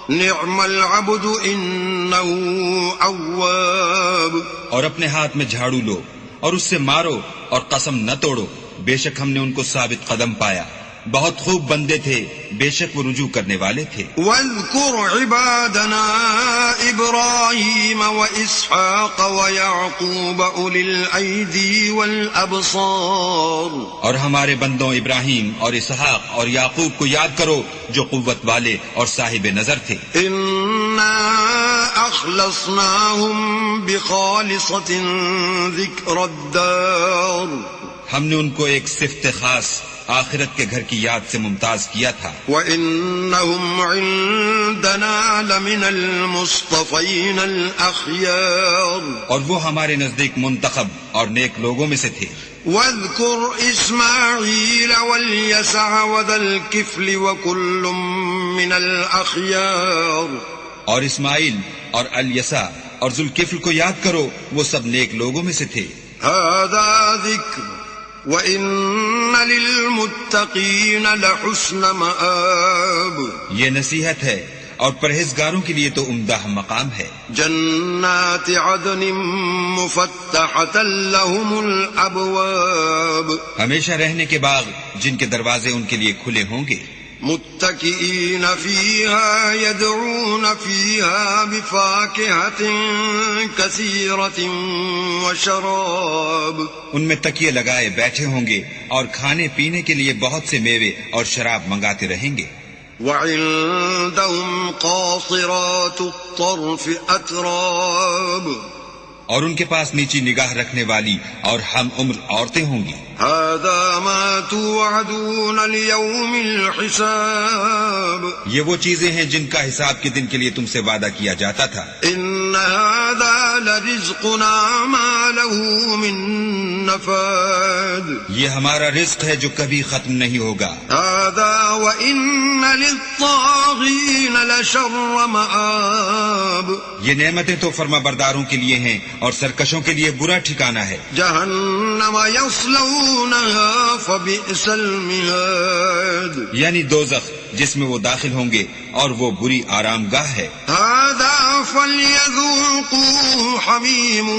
نعم العبد إنه أواب. اور اپنے ہاتھ میں جھاڑو لو اور اس سے مارو اور قسم نہ توڑو، بے شک ہم نے ان کو ثابت قدم پایا، بہت خوب بندے تھے، بے شک وہ رجوع کرنے والے تھے. واذكر عبادنا إبراهيم وإسحاق ويعقوب أولي الأيدي والأبصار. اور ہمارے بندوں ابراہیم اور اسحاق اور یعقوب کو یاد کرو جو قوت والے اور صاحب نظر تھے. إنا أخلصناهم بخالصة ذكر الدار. ہم نے ان کو ایک صفت خاص آخرت کے گھر کی یاد سے ممتاز کیا تھا. وَإِنَّهُمْ عِندَنَا لَمِنَ الْمُصْطَفَيْنَ الْأَخْيَارِ. اور وہ ہمارے نزدیک منتخب اور نیک لوگوں میں سے تھے. وَاذْكُرْ إِسْمَاعِيلَ وَالْيَسَعَ وَذَا الْكِفْلِ وَكُلٌّ مِّنَ الْأَخْيَارِ. اور اسماعیل اور الیسع اور ذوالکفل کو یاد کرو، وہ سب نیک لوگوں میں سے تھے. هَذَا ذِكْرٌ وَإِنَّ لِلْمُتَّقِينَ لَحُسْنَ مَآبٍ. یہ نصیحت ہے اور پرہیزگاروں کے لیے تو عمدہ مقام ہے. جنات عدن مفتحة لهم الابواب. ہمیشہ رہنے کے باغ جن کے دروازے ان کے لیے کھلے ہوں گے. متكئين فيها يدعون فيها بفاكهة كثيرة وشراب. ان میں تکیے لگائے بیٹھے ہوں گے اور کھانے پینے کے لیے بہت سے میوے اور شراب منگاتے رہیں گے. وعندهم قاصرات الطرف أتراب. اور ان کے پاس نیچی نگاہ رکھنے والی اور ہم عمر عورتیں ہوں گی. هذا ما توعدون ليوم الحساب. یہ وہ چیزیں ہیں جن کا حساب کے دن کے لیے تم سے وعدہ کیا جاتا تھا. ان هذا لرزقنا ما له من نفاد. یہ ہمارا رزق ہے جو کبھی ختم نہیں ہوگا. هذا وان للطاغين لشر مآب. یہ نعمتیں تو فرما برداروں کے لیے ہیں اور سرکشوں کے لیے برا ٹھکانہ ہے. جہنم یصلونها فبئس المہاد. یعنی دوزخ جس میں وہ داخل ہوں گے اور وہ بری آرام گاہ ہے. هذا فليذوقوه حمیم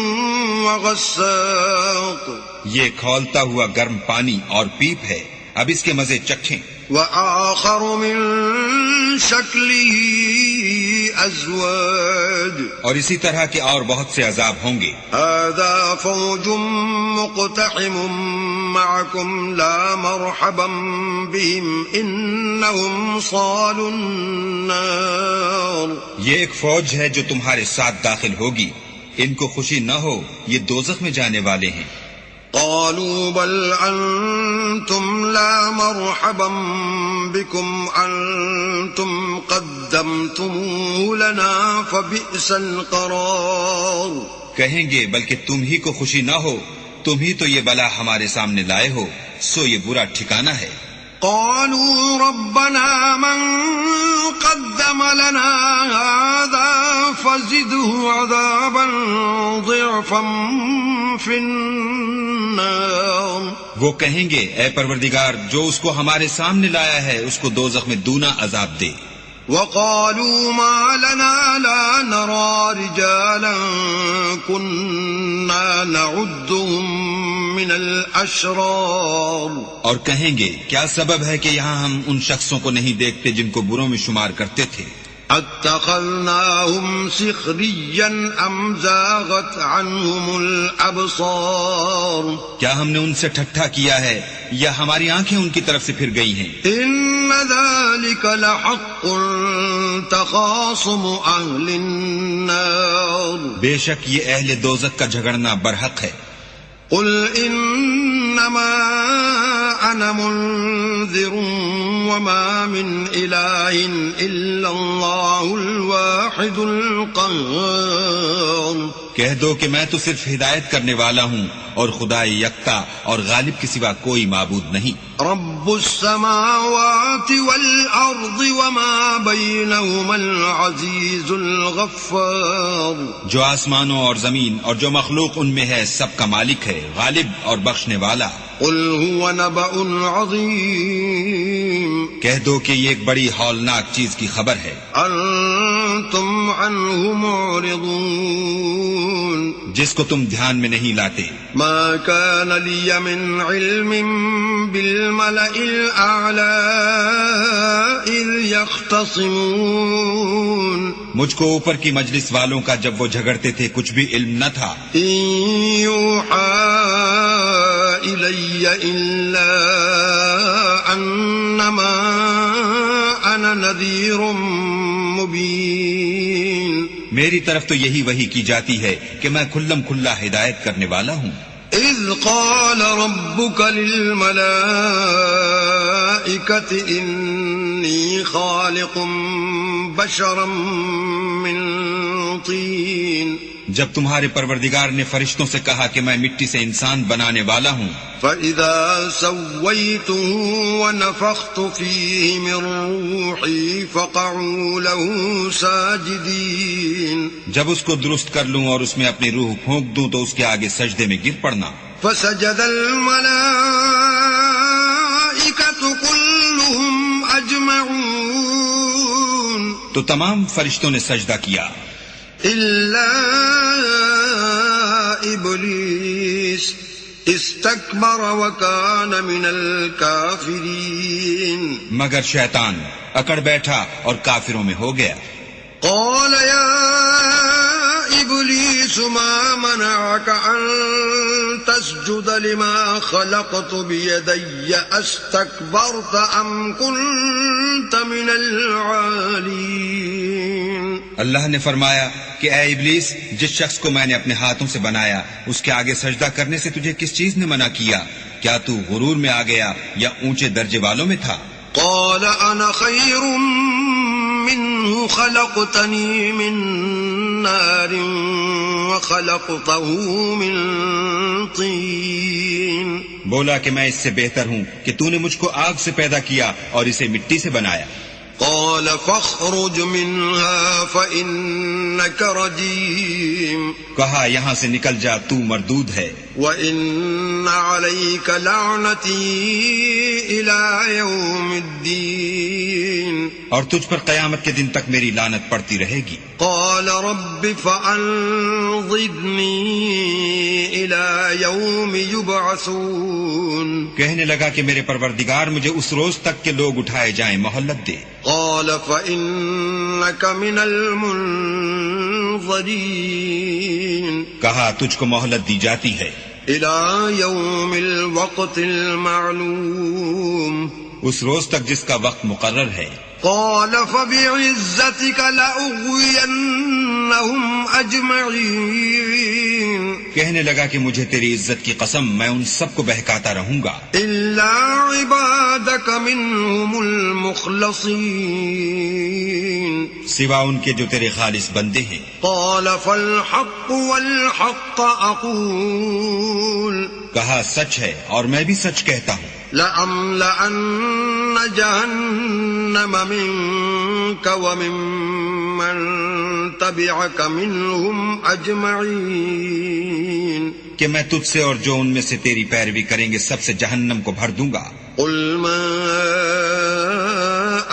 وغساق. یہ کھولتا ہوا گرم پانی اور پیپ ہے، اب اس کے مزے چکھیں. وآخر من شكله أزواج اور اسی طرح کے اور بہت سے عذاب ہوں گے. هذا فوج مقتحم معكم لا مرحبا بهم إنهم صالوا النار. یہ ایک فوج ہے جو تمہارے ساتھ داخل ہوگی، ان کو خوشی نہ ہو، یہ دوزخ میں جانے والے ہیں. قالوا بل أنتم لا مرحبا بكم أنتم قدمتموه لنا فبئس القرار. کہیں گے بلکہ تم ہی کو خوشی نہ ہو، تم ہی تو یہ بلا ہمارے سامنے لائے ہو، سو یہ برا ٹھکانہ ہے. قالوا ربنا من قدم لنا هذا فزده عذابا ضعفا في النار. وہ کہیں گے اے پروردگار جو اس کو ہمارے سامنے لایا ہے اس کو دوزخ میں دونا عذاب دے. وقالوا ما لنا لا نرى رجالا كنا نعدهم من الأشرار. اور کہیں گے کیا سبب ہے کہ یہاں ہم ان شخصوں کو نہیں دیکھتے جن کو بروں میں شمار کرتے تھے. اتخذناهم سخريا ام زاغت عنهم الابصار. کیا ہم نے ان سے ٹھٹھا کیا ہے یا ہماری آنکھیں ان کی طرف سے پھر گئی ہیں. ان ذلك لحق تخاصم اهل النار. بے شک یہ اہل دوزخ کا جھگڑنا برحق ہے. قل انما انا منذر وما من اله الا الله الواحد القهار. کہہ دو کہ میں تو صرف ہدایت کرنے والا ہوں اور خدا یکتا اور غالب کے سوا کوئی معبود نہیں. رب السماوات والارض وما بينهما العزيز الغفار. جو آسمانوں اور زمین اور جو مخلوق ان میں ہے سب کا مالک ہے، غالب اور بخشنے والا. قل هو نبأ عظيم. کہہ دو کہ یہ ایک بڑی ہولناک چیز کی خبر ہے. انتم عنه معرضون. جس کو تم دھیان میں نہیں لاتے. ما كان لي من علم بالملأ الأعلى إذ يختصمون. مجھ کو اوپر کی مجلس والوں کا جب وہ جھگڑتے تھے کچھ بھی علم نہ تھا. إن يوحى إلي إلا أنما أنا نذير مبين. میری طرف تو یہی وحی کی جاتی ہے کہ میں کھلم کھلا ہدایت کرنے والا ہوں. إذ قال ربك للملائكة إني خالق بشرا من طين. جب تمہارے پروردگار نے فرشتوں سے کہا کہ میں مٹی سے انسان بنانے والا ہوں. فَإِذَا سَوَّيْتُهُ وَنَفَخْتُ فِيهِ مِن رُّوحِي فَقَعُوا لَهُ سَاجِدِينَ. جب اس کو درست کر لوں اور اس میں اپنی روح پھونک دوں تو اس کے آگے سجدے میں گر پڑنا. فَسَجَدَ الْمَلَائِكَةُ كُلُّهُمْ أَجْمَعُونَ. تو تمام فرشتوں نے سجدہ کیا إِلَّا إِبْلِيسَ استكبر وكان من الكافرين. مگر شیطان اکڑ بیٹھا اور کافروں میں ہو گیا. قال يا إبليس ما منعك أن تسجد لما خلقت بيدي أستكبرت أم كنت من العالين. اللہ نے فرمایا کہ اے ابلیس جس شخص کو میں نے اپنے ہاتھوں سے بنایا اس کے آگے سجدہ کرنے سے تجھے کس چیز نے منع کیا؟ کیا تو غرور میں آ گیا یا اونچے درجے والوں میں تھا؟ قال أنا خير منه خلقتني من نار وخلقته من طين. بولا کہ میں اس سے بہتر ہوں کہ تو نے مجھ کو آگ سے پیدا کیا اور اسے مٹی سے بنایا. قال فاخرج منها فإنك رجيم. کہا یہاں سے نکل جا تو مردود ہے. وإن عليك لعنتي إلى يوم الدين. اور تجھ پر قیامت کے دن تک میری لعنت پڑتی رہے گی۔ قال رب فأنظرني إلى يوم يبعثون کہنے لگا کہ میرے پروردگار مجھے اس روز تک کہ لوگ اٹھائے جائیں مہلت دے۔ قال فإنك من المنظرين کہا تجھ کو مہلت دی جاتی ہے إلى يوم الوقت المعلوم، اس روز تک جس کا وقت مقرر ہے۔ قال فبعزتك لأغوينهم أجمعين، کہنے لگا کہ مجھے تیری عزت کی قسم میں ان سب کو بہکاتا رہوں گا إلا عبادك منهم المخلصين، سوا ان کے جو تیرے خالص بندے ہیں۔ قال فالحق والحق أقول کہا سچ ہے اور میں بھی سچ کہتا ہوں، لأملأن جهنم منك وممن تبعك منهم أجمعين، کہ میں تجھ سے اور جو ان میں سے تیری پیروی کریں گے سب سے جہنم کو بھر دوں گا۔ قل ما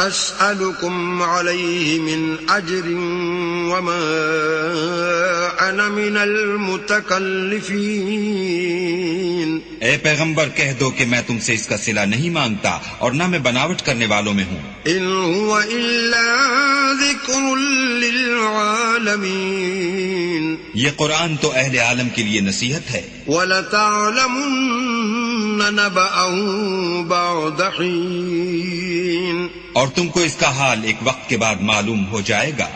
أسألكم عليه من أجر وما أنا من المتكلفين، اے پیغمبر کہہ دو کہ میں تم سے اس کا صلہ نہیں مانگتا اور نہ میں بناوٹ کرنے والوں میں ہوں۔ إن هو إلا ذكر للعالمين، یہ قرآن تو اہل عالم کے لیے نصیحت ہے۔ وَلَتَعْلَمُنَّ نَبَأَهُ بَعْدَ حِينٍ، اور تم کو اس کا حال ایک وقت کے بعد معلوم ہو جائے گا۔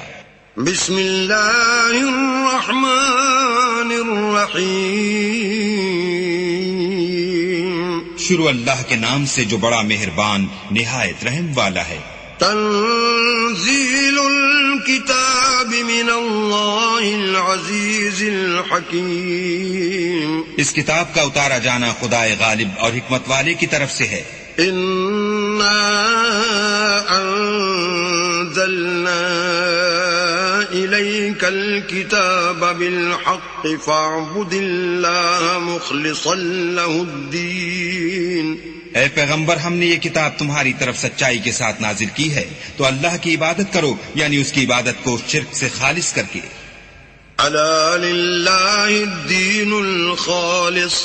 بسم اللہ الرحمن الرحیم، شروع اللہ کے نام سے جو بڑا مہربان نہایت رحم والا ہے۔ تنزیل الکتاب من اللہ العزیز الحکیم، اس کتاب کا اتارا جانا خدا غالب اور حکمت والے کی طرف سے ہے۔ انا انزلنا الیک الکتاب بالحق فاعبد اللہ مخلصا له الدین، اے پیغمبر ہم نے یہ کتاب تمہاری طرف سچائی کے ساتھ نازل کی ہے تو اللہ کی عبادت کرو، یعنی اس کی عبادت کو شرک سے خالص کر کے۔ الا للہ الدین الخالص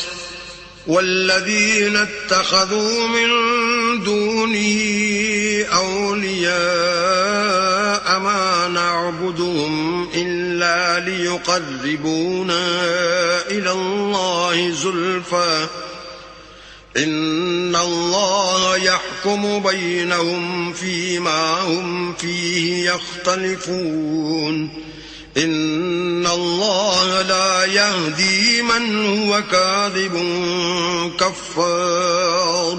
والذین اتخذوا من دونه اولیاء ما نعبدهم الا ليقربونا الى اللہ زلفى ان اللہ يحكم بينهم فيما هم فيه يختلفون ان اللہ لا يهدي من هو كاذب كفار۔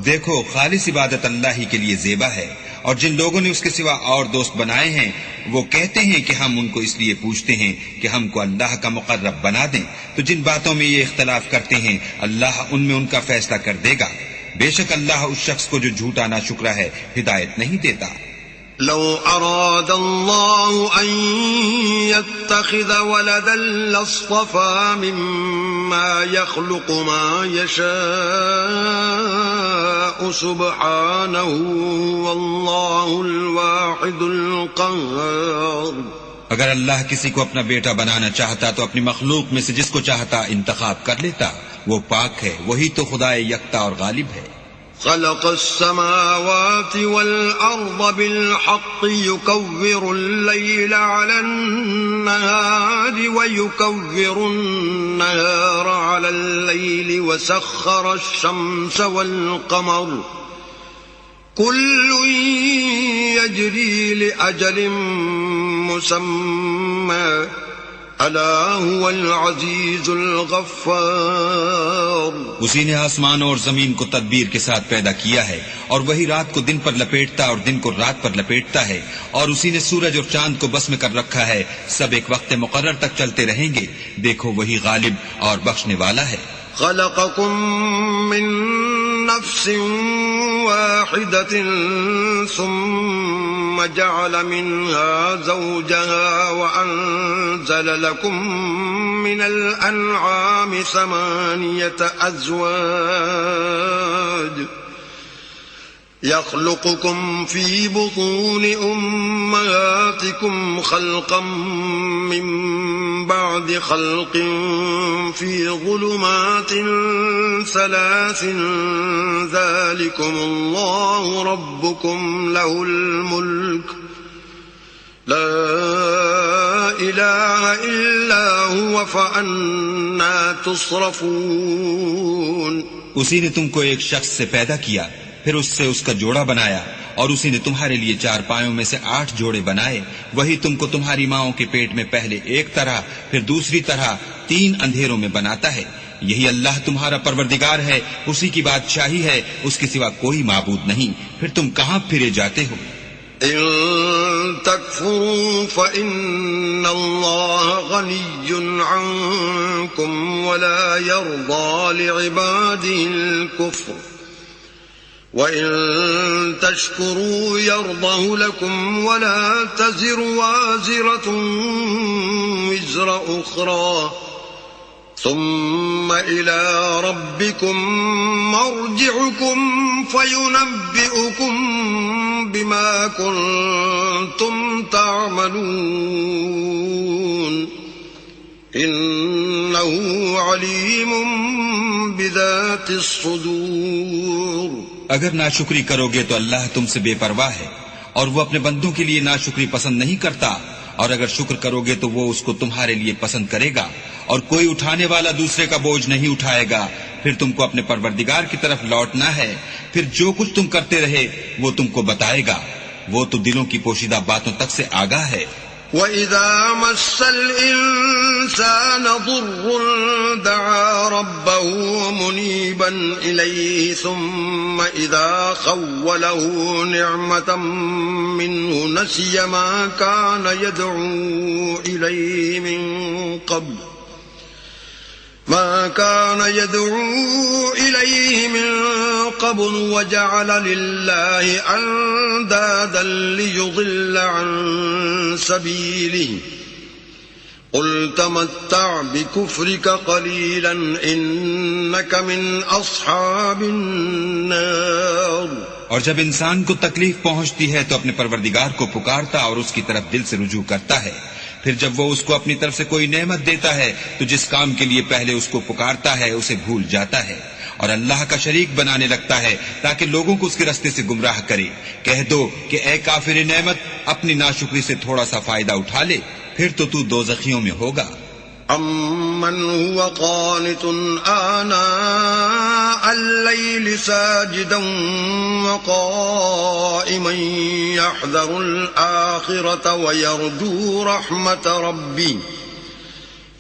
دیکھو خالص عبادت اللہ ہی کے لیے زیبا ہے، اور جن لوگوں نے اس کے سوا اور دوست بنائے ہیں وہ کہتے ہیں کہ ہم ان کو اس لیے پوچھتے ہیں کہ ہم کو اللہ کا مقرب بنا دیں، تو جن باتوں میں یہ اختلاف کرتے ہیں اللہ ان میں ان کا فیصلہ کر دے گا۔ بے شک اللہ اس شخص کو جو جھوٹا ناشکرا ہے ہدایت نہیں دیتا۔ لو اراد اللہ ان يتخذ ولدا لاصطفى مما يخلق ما يشاء سبحانه واللہ الواحد القہار۔ اگر اللہ کسی کو اپنا بیٹا بنانا چاہتا تو اپنی مخلوق میں سے جس کو چاہتا انتخاب کر لیتا، وہ پاک ہے، وہی تو خدا یکتا اور غالب ہے۔ خلق السماوات والأرض بالحق يكور الليل على النهار ويكور النهار على الليل وسخر الشمس والقمر كل يجري لأجل مسمى الا هو العزیز الغفار۔ اسی نے آسمان اور زمین کو تدبیر کے ساتھ پیدا کیا ہے، اور وہی رات کو دن پر لپیٹتا اور دن کو رات پر لپیٹتا ہے، اور اسی نے سورج اور چاند کو بس میں کر رکھا ہے، سب ایک وقت مقرر تک چلتے رہیں گے، دیکھو وہی غالب اور بخشنے والا ہے۔ خلقكم من نفس واحدة ثم جعل منها زوجها وأنزل لكم من الأنعام 8 أزواج يخلقكم في بطون أمهاتكم خلقا من بعد خلق في ظلمات 3 ذلكم الله ربكم له الملك لا إله إلا هو فأنا تصرفون. اسی نے تم کو ایک شخص سے پیدا کیا، پھر اس سے اس کا جوڑا بنایا، اور اسی نے تمہارے لیے 4 پایوں میں سے 8 جوڑے بنائے. وہی تم کو تمہاری ماؤں کے پیٹ میں پہلے ایک طرح پھر دوسری طرح 3 اندھیروں میں بناتا ہے. یہی اللہ تمہارا پروردگار ہے، اسی کی بادشاہی ہے، اس کے سوا کوئی معبود نہیں. پھر تم کہاں پھرے جاتے ہو؟ إن تكفروا فإن الله غني عنكم ولا يرضى لعباده الكفر وإن تشكروا يرضه لكم ولا تزر وازرة وزر أخرى ثم إلى ربكم مرجعكم فينبئكم بما كنتم تعملون إنه عليم بذات الصدور. اگر ناشکری کرو گے تو اللہ تم سے بے پرواہ ہے، اور وہ اپنے بندوں کے لیے ناشکری پسند نہیں کرتا، اور اگر شکر کرو گے تو وہ اس کو تمہارے لیے پسند کرے گا، اور کوئی اٹھانے والا دوسرے کا بوجھ نہیں اٹھائے گا. پھر تم کو اپنے پروردگار کی طرف لوٹنا ہے، پھر جو کچھ تم کرتے رہے وہ تم کو بتائے گا. وہ تو دلوں کی پوشیدہ باتوں تک سے آگاہ ہے. وَإِذَا مَسَّ الْإِنسَانَ ضُرٌّ دَعَا رَبَّهُ مُنِيبًا إِلَيْهِ ثُمَّ إِذَا خَوَّلَهُ نِعْمَةً مِّنْهُ نَسِيَ مَا كَانَ يَدْعُو إِلَيْهِ مِن قَبْلُ وَجَعَلَ لِلَّهِ أَندَادًا لِّيُضِلَّ عَن سَبِيلِهِ قُلْ تَمَتَّعْ بِكُفْرِكَ قَلِيلًا إِنَّكَ مِنْ أَصْحَابِ النَّارِ. اور جب انسان کو تکلیف پہنچتی ہے تو اپنے پروردگار کو پکارتا اور اس کی طرف دل سے رجوع کرتا ہے. پھر جب وہ اس کو اپنی طرف سے کوئی نعمت دیتا ہے تو جس کام کے لیے پہلے اس کو پکارتا ہے اسے بھول جاتا ہے اور اللہ کا شریک بنانے لگتا ہے تاکہ لوگوں کو اس کے راستے سے گمراہ کرے. کہہ دو کہ اے کافر نعمت، اپنی ناشکری سے تھوڑا سا فائدہ اٹھا لے، پھر تو دوزخیوں میں ہوگا. أَمَّنْ هُوَ قَانِتٌ آنَاءَ اللَّيْلِ سَاجِدًا وَقَائِمًا يَحْذَرُ الْآخِرَةَ وَيَرْجُو رَحْمَةَ رَبِّهِ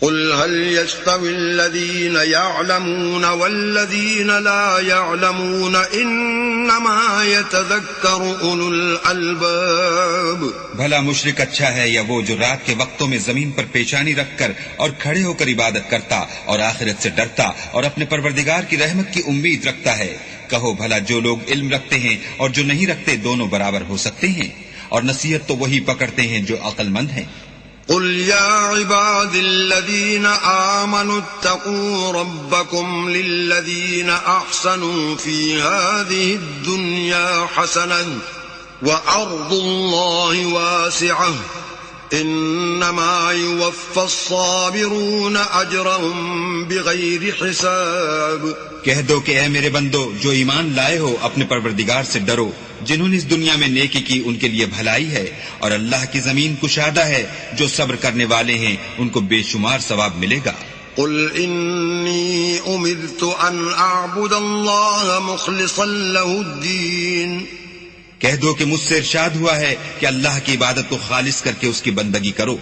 قُلْ هَلْ يَسْتَوِي الَّذِينَ يَعْلَمُونَ وَالَّذِينَ لَا يَعْلَمُونَ إِنَّمَا يَتَذَكَّرُ أُولُو الْأَلْبَابِ. بھلا مشرک اچھا ہے یا وہ جو رات کے وقتوں میں زمین پر پیشانی رکھ کر اور کھڑے ہو کر عبادت کرتا اور آخرت سے ڈرتا اور اپنے پروردگار کی رحمت کی امید رکھتا ہے؟ کہو بھلا جو لوگ علم رکھتے ہیں اور جو نہیں رکھتے دونوں برابر ہو سکتے ہیں؟ اور نصیحت تو وہی پکڑتے ہیں جو عقل مند ہیں. قل يا عباد الذين آمنوا اتقوا ربكم للذين أحسنوا في هذه الدنيا حسنة وأرض الله واسعة إنما يوفى الصابرون أجرهم بغير حساب. کہہ دو کہ اے میرے بندو جو ایمان لائے ہو اپنے پروردگار سے ڈرو. جنہوں نے اس دنیا میں نیکی کی ان کے لیے بھلائی ہے، اور اللہ کی زمین کشادہ ہے، جو صبر کرنے والے ہیں ان کو بے شمار ثواب ملے گا. قل إني أمرت أن أعبد الله مخلصا له الدين. کہہ دو کہ مجھ سے ارشاد ہوا ہے کہ اللہ کی عبادت کو خالص کر کے اس کی بندگی کرو.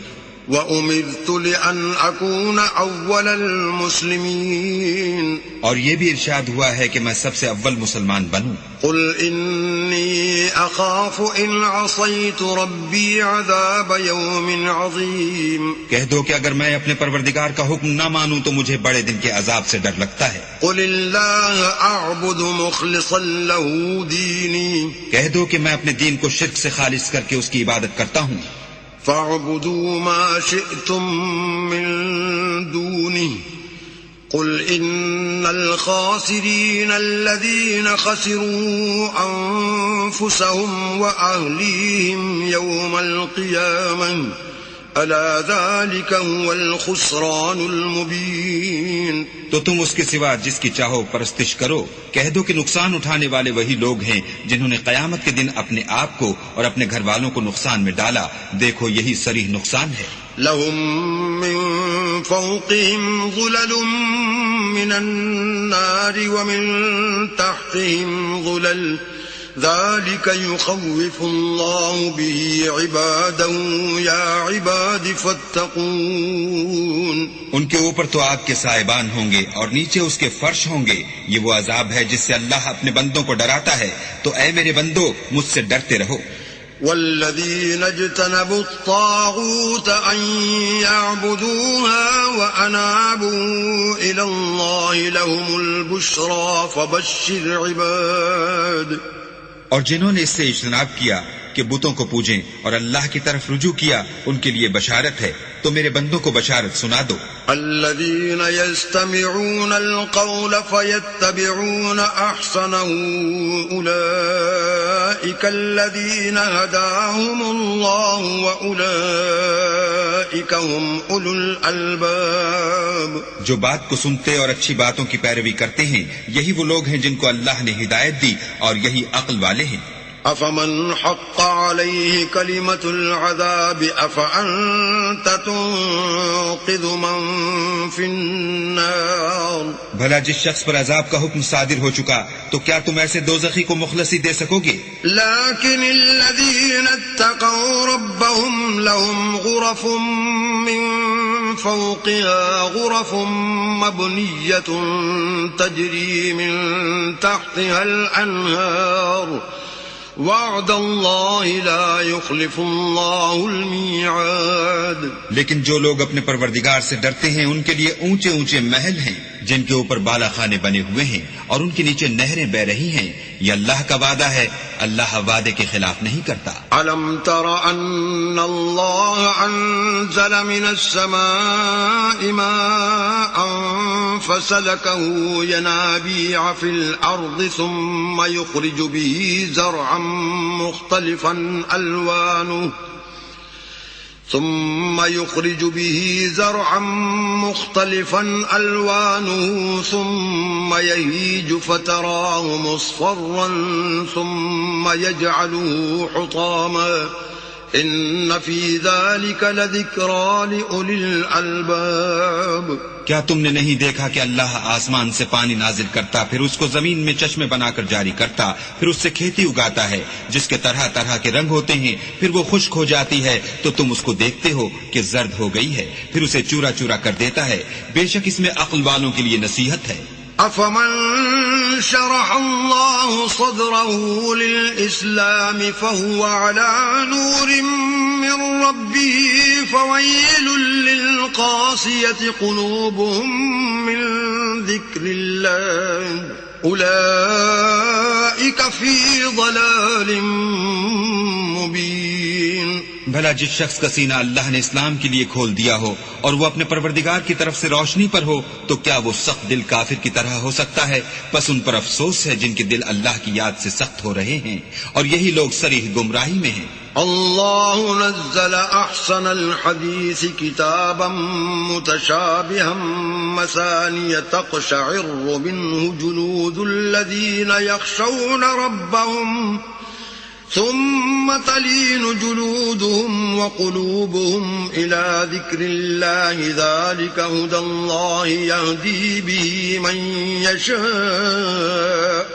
وَأُمِرْتُ لِأَنْ أَكُونَ أَوَّلَ الْمُسْلِمِينَ. اور یہ بھی ارشاد ہوا ہے کہ میں سب سے اول مسلمان بنوں. قُلْ إِنِّي أَخَافُ إِنْ عَصَيْتُ رَبِّي عَذَابَ يَوْمٍ عَظِيمٍ. کہہ دو کہ اگر میں اپنے پروردگار کا حکم نہ مانوں تو مجھے بڑے دن کے عذاب سے ڈر لگتا ہے. قُلِ اللَّهَ أَعْبُدُ مُخْلِصًا لَهُ دِينِي. کہہ دو کہ میں اپنے دین کو شرک سے خالص کر کے اس کی عبادت کرتا ہوں. فَاعْبُدُوا مَا شِئْتُم مِّن دُونِهِ قل إن الخاسرين الذين خسروا أنفسهم وأهليهم يوم القيامة ألا ذلك هو الخسران المبين. تو تم اس کے سوا جس کی چاہو پرستش کرو، کہہ دو کہ نقصان اٹھانے والے وہی لوگ ہیں جنہوں نے قیامت کے دن اپنے آپ کو اور اپنے گھر والوں کو نقصان میں ڈالا. دیکھو یہی صریح نقصان ہے. لهم من فوقهم ظلل من النار ومن تحتهم ظلل ذلك يخوف الله به عباده يا عباد فاتقون. ان کے اوپر تو آگ کے سائبان ہوں گے اور نیچے اس کے فرش ہوں گے. یہ وہ عذاب ہے جس سے اللہ اپنے بندوں کو ڈراتا ہے. تو اے میرے بندو مجھ سے ڈرتے رہو. والذين اجتنبوا الطاغوت أن يعبدوها وأنابوا إلى الله لهم البشرى فبشر عباد. اور جنہوں نے اس سے اجتناب کیا کہ بتوں کو پوجیں اور اللہ کی طرف رجوع کیا ان کے لیے بشارت ہے. تو میرے بندوں کو بشارت سنا دو. الذين يستمعون القول فيتبعون أحسنه أولئك الذين هداهم الله وأولئك هم أولو الألباب. جو بات کو سنتے اور اچھی باتوں کی پیروی کرتے ہیں یہی وہ لوگ ہیں جن کو اللہ نے ہدایت دی اور یہی عقل والے ہیں. أفمن حق عليه كلمة العذاب أفأنت تنقذ من في النار. بھلا جس شخص پر عذاب کا حکم صادر ہو چکا تو کیا تم ایسے دوزخی کو مخلصی دے سکو گے؟ لكن الذين اتقوا ربهم لهم غرف من فوقها غرف مبنية تجري من تحتها الأنهار وعد اللہ لا يخلف اللہ المیعاد. لیکن جو لوگ اپنے پروردگار سے ڈرتے ہیں ان کے لیے اونچے اونچے محل ہیں جن کے اوپر بالا خانے بنے ہوئے ہیں اور ان کے نیچے نہریں بہ رہی ہیں. یہ اللہ کا وعدہ ہے، اللہ وعدے کے خلاف نہیں کرتا. الم تر ان اللہ انزل من السماء ماء فسلكه ينابيع في الارض ثم يخرج به زرعا مختلفا ألوانه ثم يهيج فتراه مصفرا ثم يجعله حطاما إن في ذلك لذكرى لأولي الألباب. کیا تم نے نہیں دیکھا کہ اللہ آسمان سے پانی نازل کرتا، پھر اس کو زمین میں چشمے بنا کر جاری کرتا، پھر اس سے کھیتی اگاتا ہے جس کے طرح طرح کے رنگ ہوتے ہیں، پھر وہ خشک ہو جاتی ہے تو تم اس کو دیکھتے ہو کہ زرد ہو گئی ہے، پھر اسے چورا چورا کر دیتا ہے. بے شک اس میں عقل والوں کے لیے نصیحت ہے. أفمن شرح الله صدره للإسلام فهو على نور من ربه فويل للقاسية قلوبهم من ذكر الله أولئك في ضلال مبين. بھلا جس شخص کا سینہ اللہ نے اسلام کے لیے کھول دیا ہو اور وہ اپنے پروردگار کی طرف سے روشنی پر ہو تو کیا وہ سخت دل کافر کی طرح ہو سکتا ہے؟ پس ان پر افسوس ہے جن کے دل اللہ کی یاد سے سخت ہو رہے ہیں اور یہی لوگ صریح گمراہی میں ہیں. اللہ نزل احسن الحدیث کتابا متشابہا مثانیہ تقشعر منہ جلود الذین یخشون ربهم ثم تلين جلودهم وقلوبهم إلى ذكر الله ذلك هدى الله يهدي به من يشاء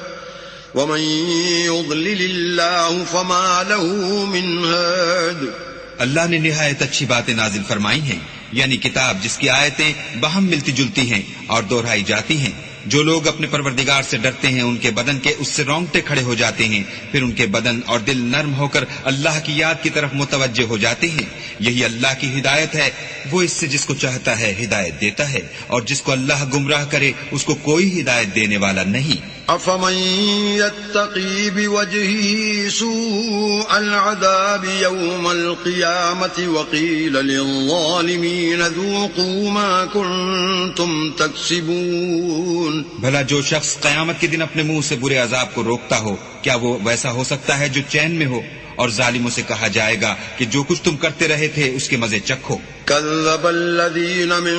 ومن يضلل الله فما له من هاد. اللہ نے نہایت اچھی باتیں نازل فرمائی ہیں، یعنی کتاب جس کی آیتیں باہم ملتی جلتی ہیں اور دہرائی جاتی ہیں. جو لوگ اپنے پروردگار سے ڈرتے ہیں ان کے بدن کے اس سے رونگٹے کھڑے ہو جاتے ہیں، پھر ان کے بدن اور دل نرم ہو کر اللہ کی یاد کی طرف متوجہ ہو جاتے ہیں. یہی اللہ کی ہدایت ہے، وہ اس سے جس کو چاہتا ہے ہدایت دیتا ہے اور جس کو اللہ گمراہ کرے اس کو کوئی ہدایت دینے والا نہیں. أفمن يتقي بوجهه سوء العذاب يوم القيامة وقيل للظالمين ذوقوا ما كنتم تكسبون. بھلا جو شخص قیامت کے دن اپنے منہ سے برے عذاب کو روکتا ہو، کیا وہ ویسا ہو سکتا ہے جو چین میں ہو؟ اور ظالموں سے کہا جائے گا کہ جو کچھ تم کرتے رہے تھے اس کے مزے چکھو. كذب الذين من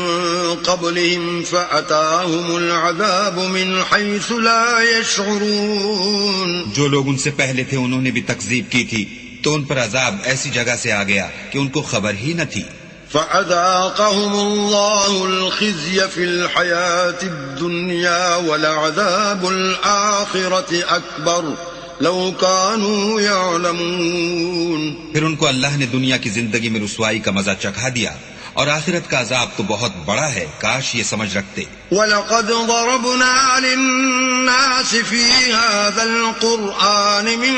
قبلهم فأتاهم العذاب من حيث لا يشعرون. جو لوگ ان سے پہلے تھے انہوں نے بھی تکذیب کی تھی تو ان پر عذاب ایسی جگہ سے آ گیا کہ ان کو خبر ہی نہ تھی. فأذاقهم الله الخزي في الحياة الدنيا ولعذاب الآخرة أكبر لو كانوا يعلمون. پھر ان کو اللہ نے دنیا کی زندگی میں رسوائی کا مزہ چکھا دیا اور آخرت کا عذاب تو بہت بڑا ہے، کاش یہ سمجھ رکھتے. وَلَقَدْ ضَرَبْنَا لِلنَّاسِ فِي هَذَا الْقُرْآنِ مِنْ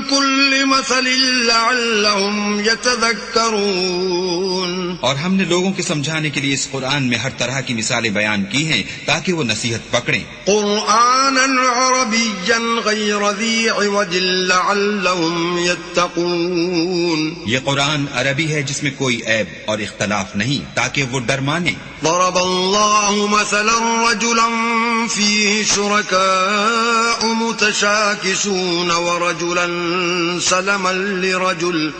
كُلِّ مَثَلٍ لَعَلَّهُمْ يَتَذَكَّرُونَ. اور ہم نے لوگوں کے سمجھانے کے لیے اس قرآن میں ہر طرح کی مثالیں بیان کی ہیں تاکہ وہ نصیحت پکڑیں. قرآناً عربيا غير ذي عوج لعلهم يتقون. یہ قرآن عربی ہے جس میں کوئی عیب اور اختلاف نہیں تاکہ وہ ڈر مانے. ضرب الله مثلا رجلا فيه شركاء متشاكسون ورجلا سلما لرجل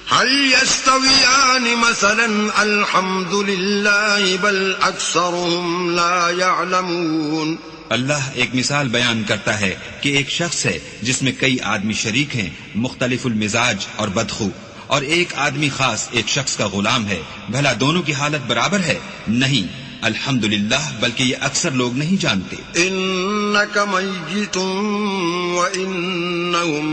هل يستويان مثلا الحمد لله بل أكثرهم لا يعلمون. اللہ ایک مثال بیان کرتا ہے کہ ایک شخص ہے جس میں کئی آدمی شریک ہیں، مختلف المزاج اور بدخو، اور ایک آدمی خاص ایک شخص کا غلام ہے، بھلا دونوں کی حالت برابر ہے؟ نہیں، الحمدللہ، بلکہ یہ اکثر لوگ نہیں جانتے. إنك ميت وإنهم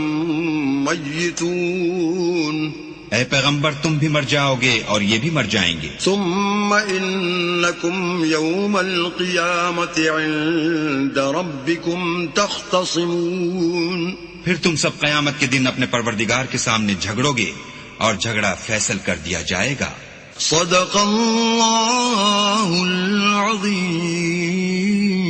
ميتون. اے پیغمبر تم بھی مر جاؤ گے اور یہ بھی مر جائیں گے. ثم إنكم يوم القيامة عند ربكم تختصمون. پھر تم سب قیامت کے دن اپنے پروردگار کے سامنے جھگڑو گے اور جھگڑا فیصل کر دیا جائے گا. صدق اللہ العظیم.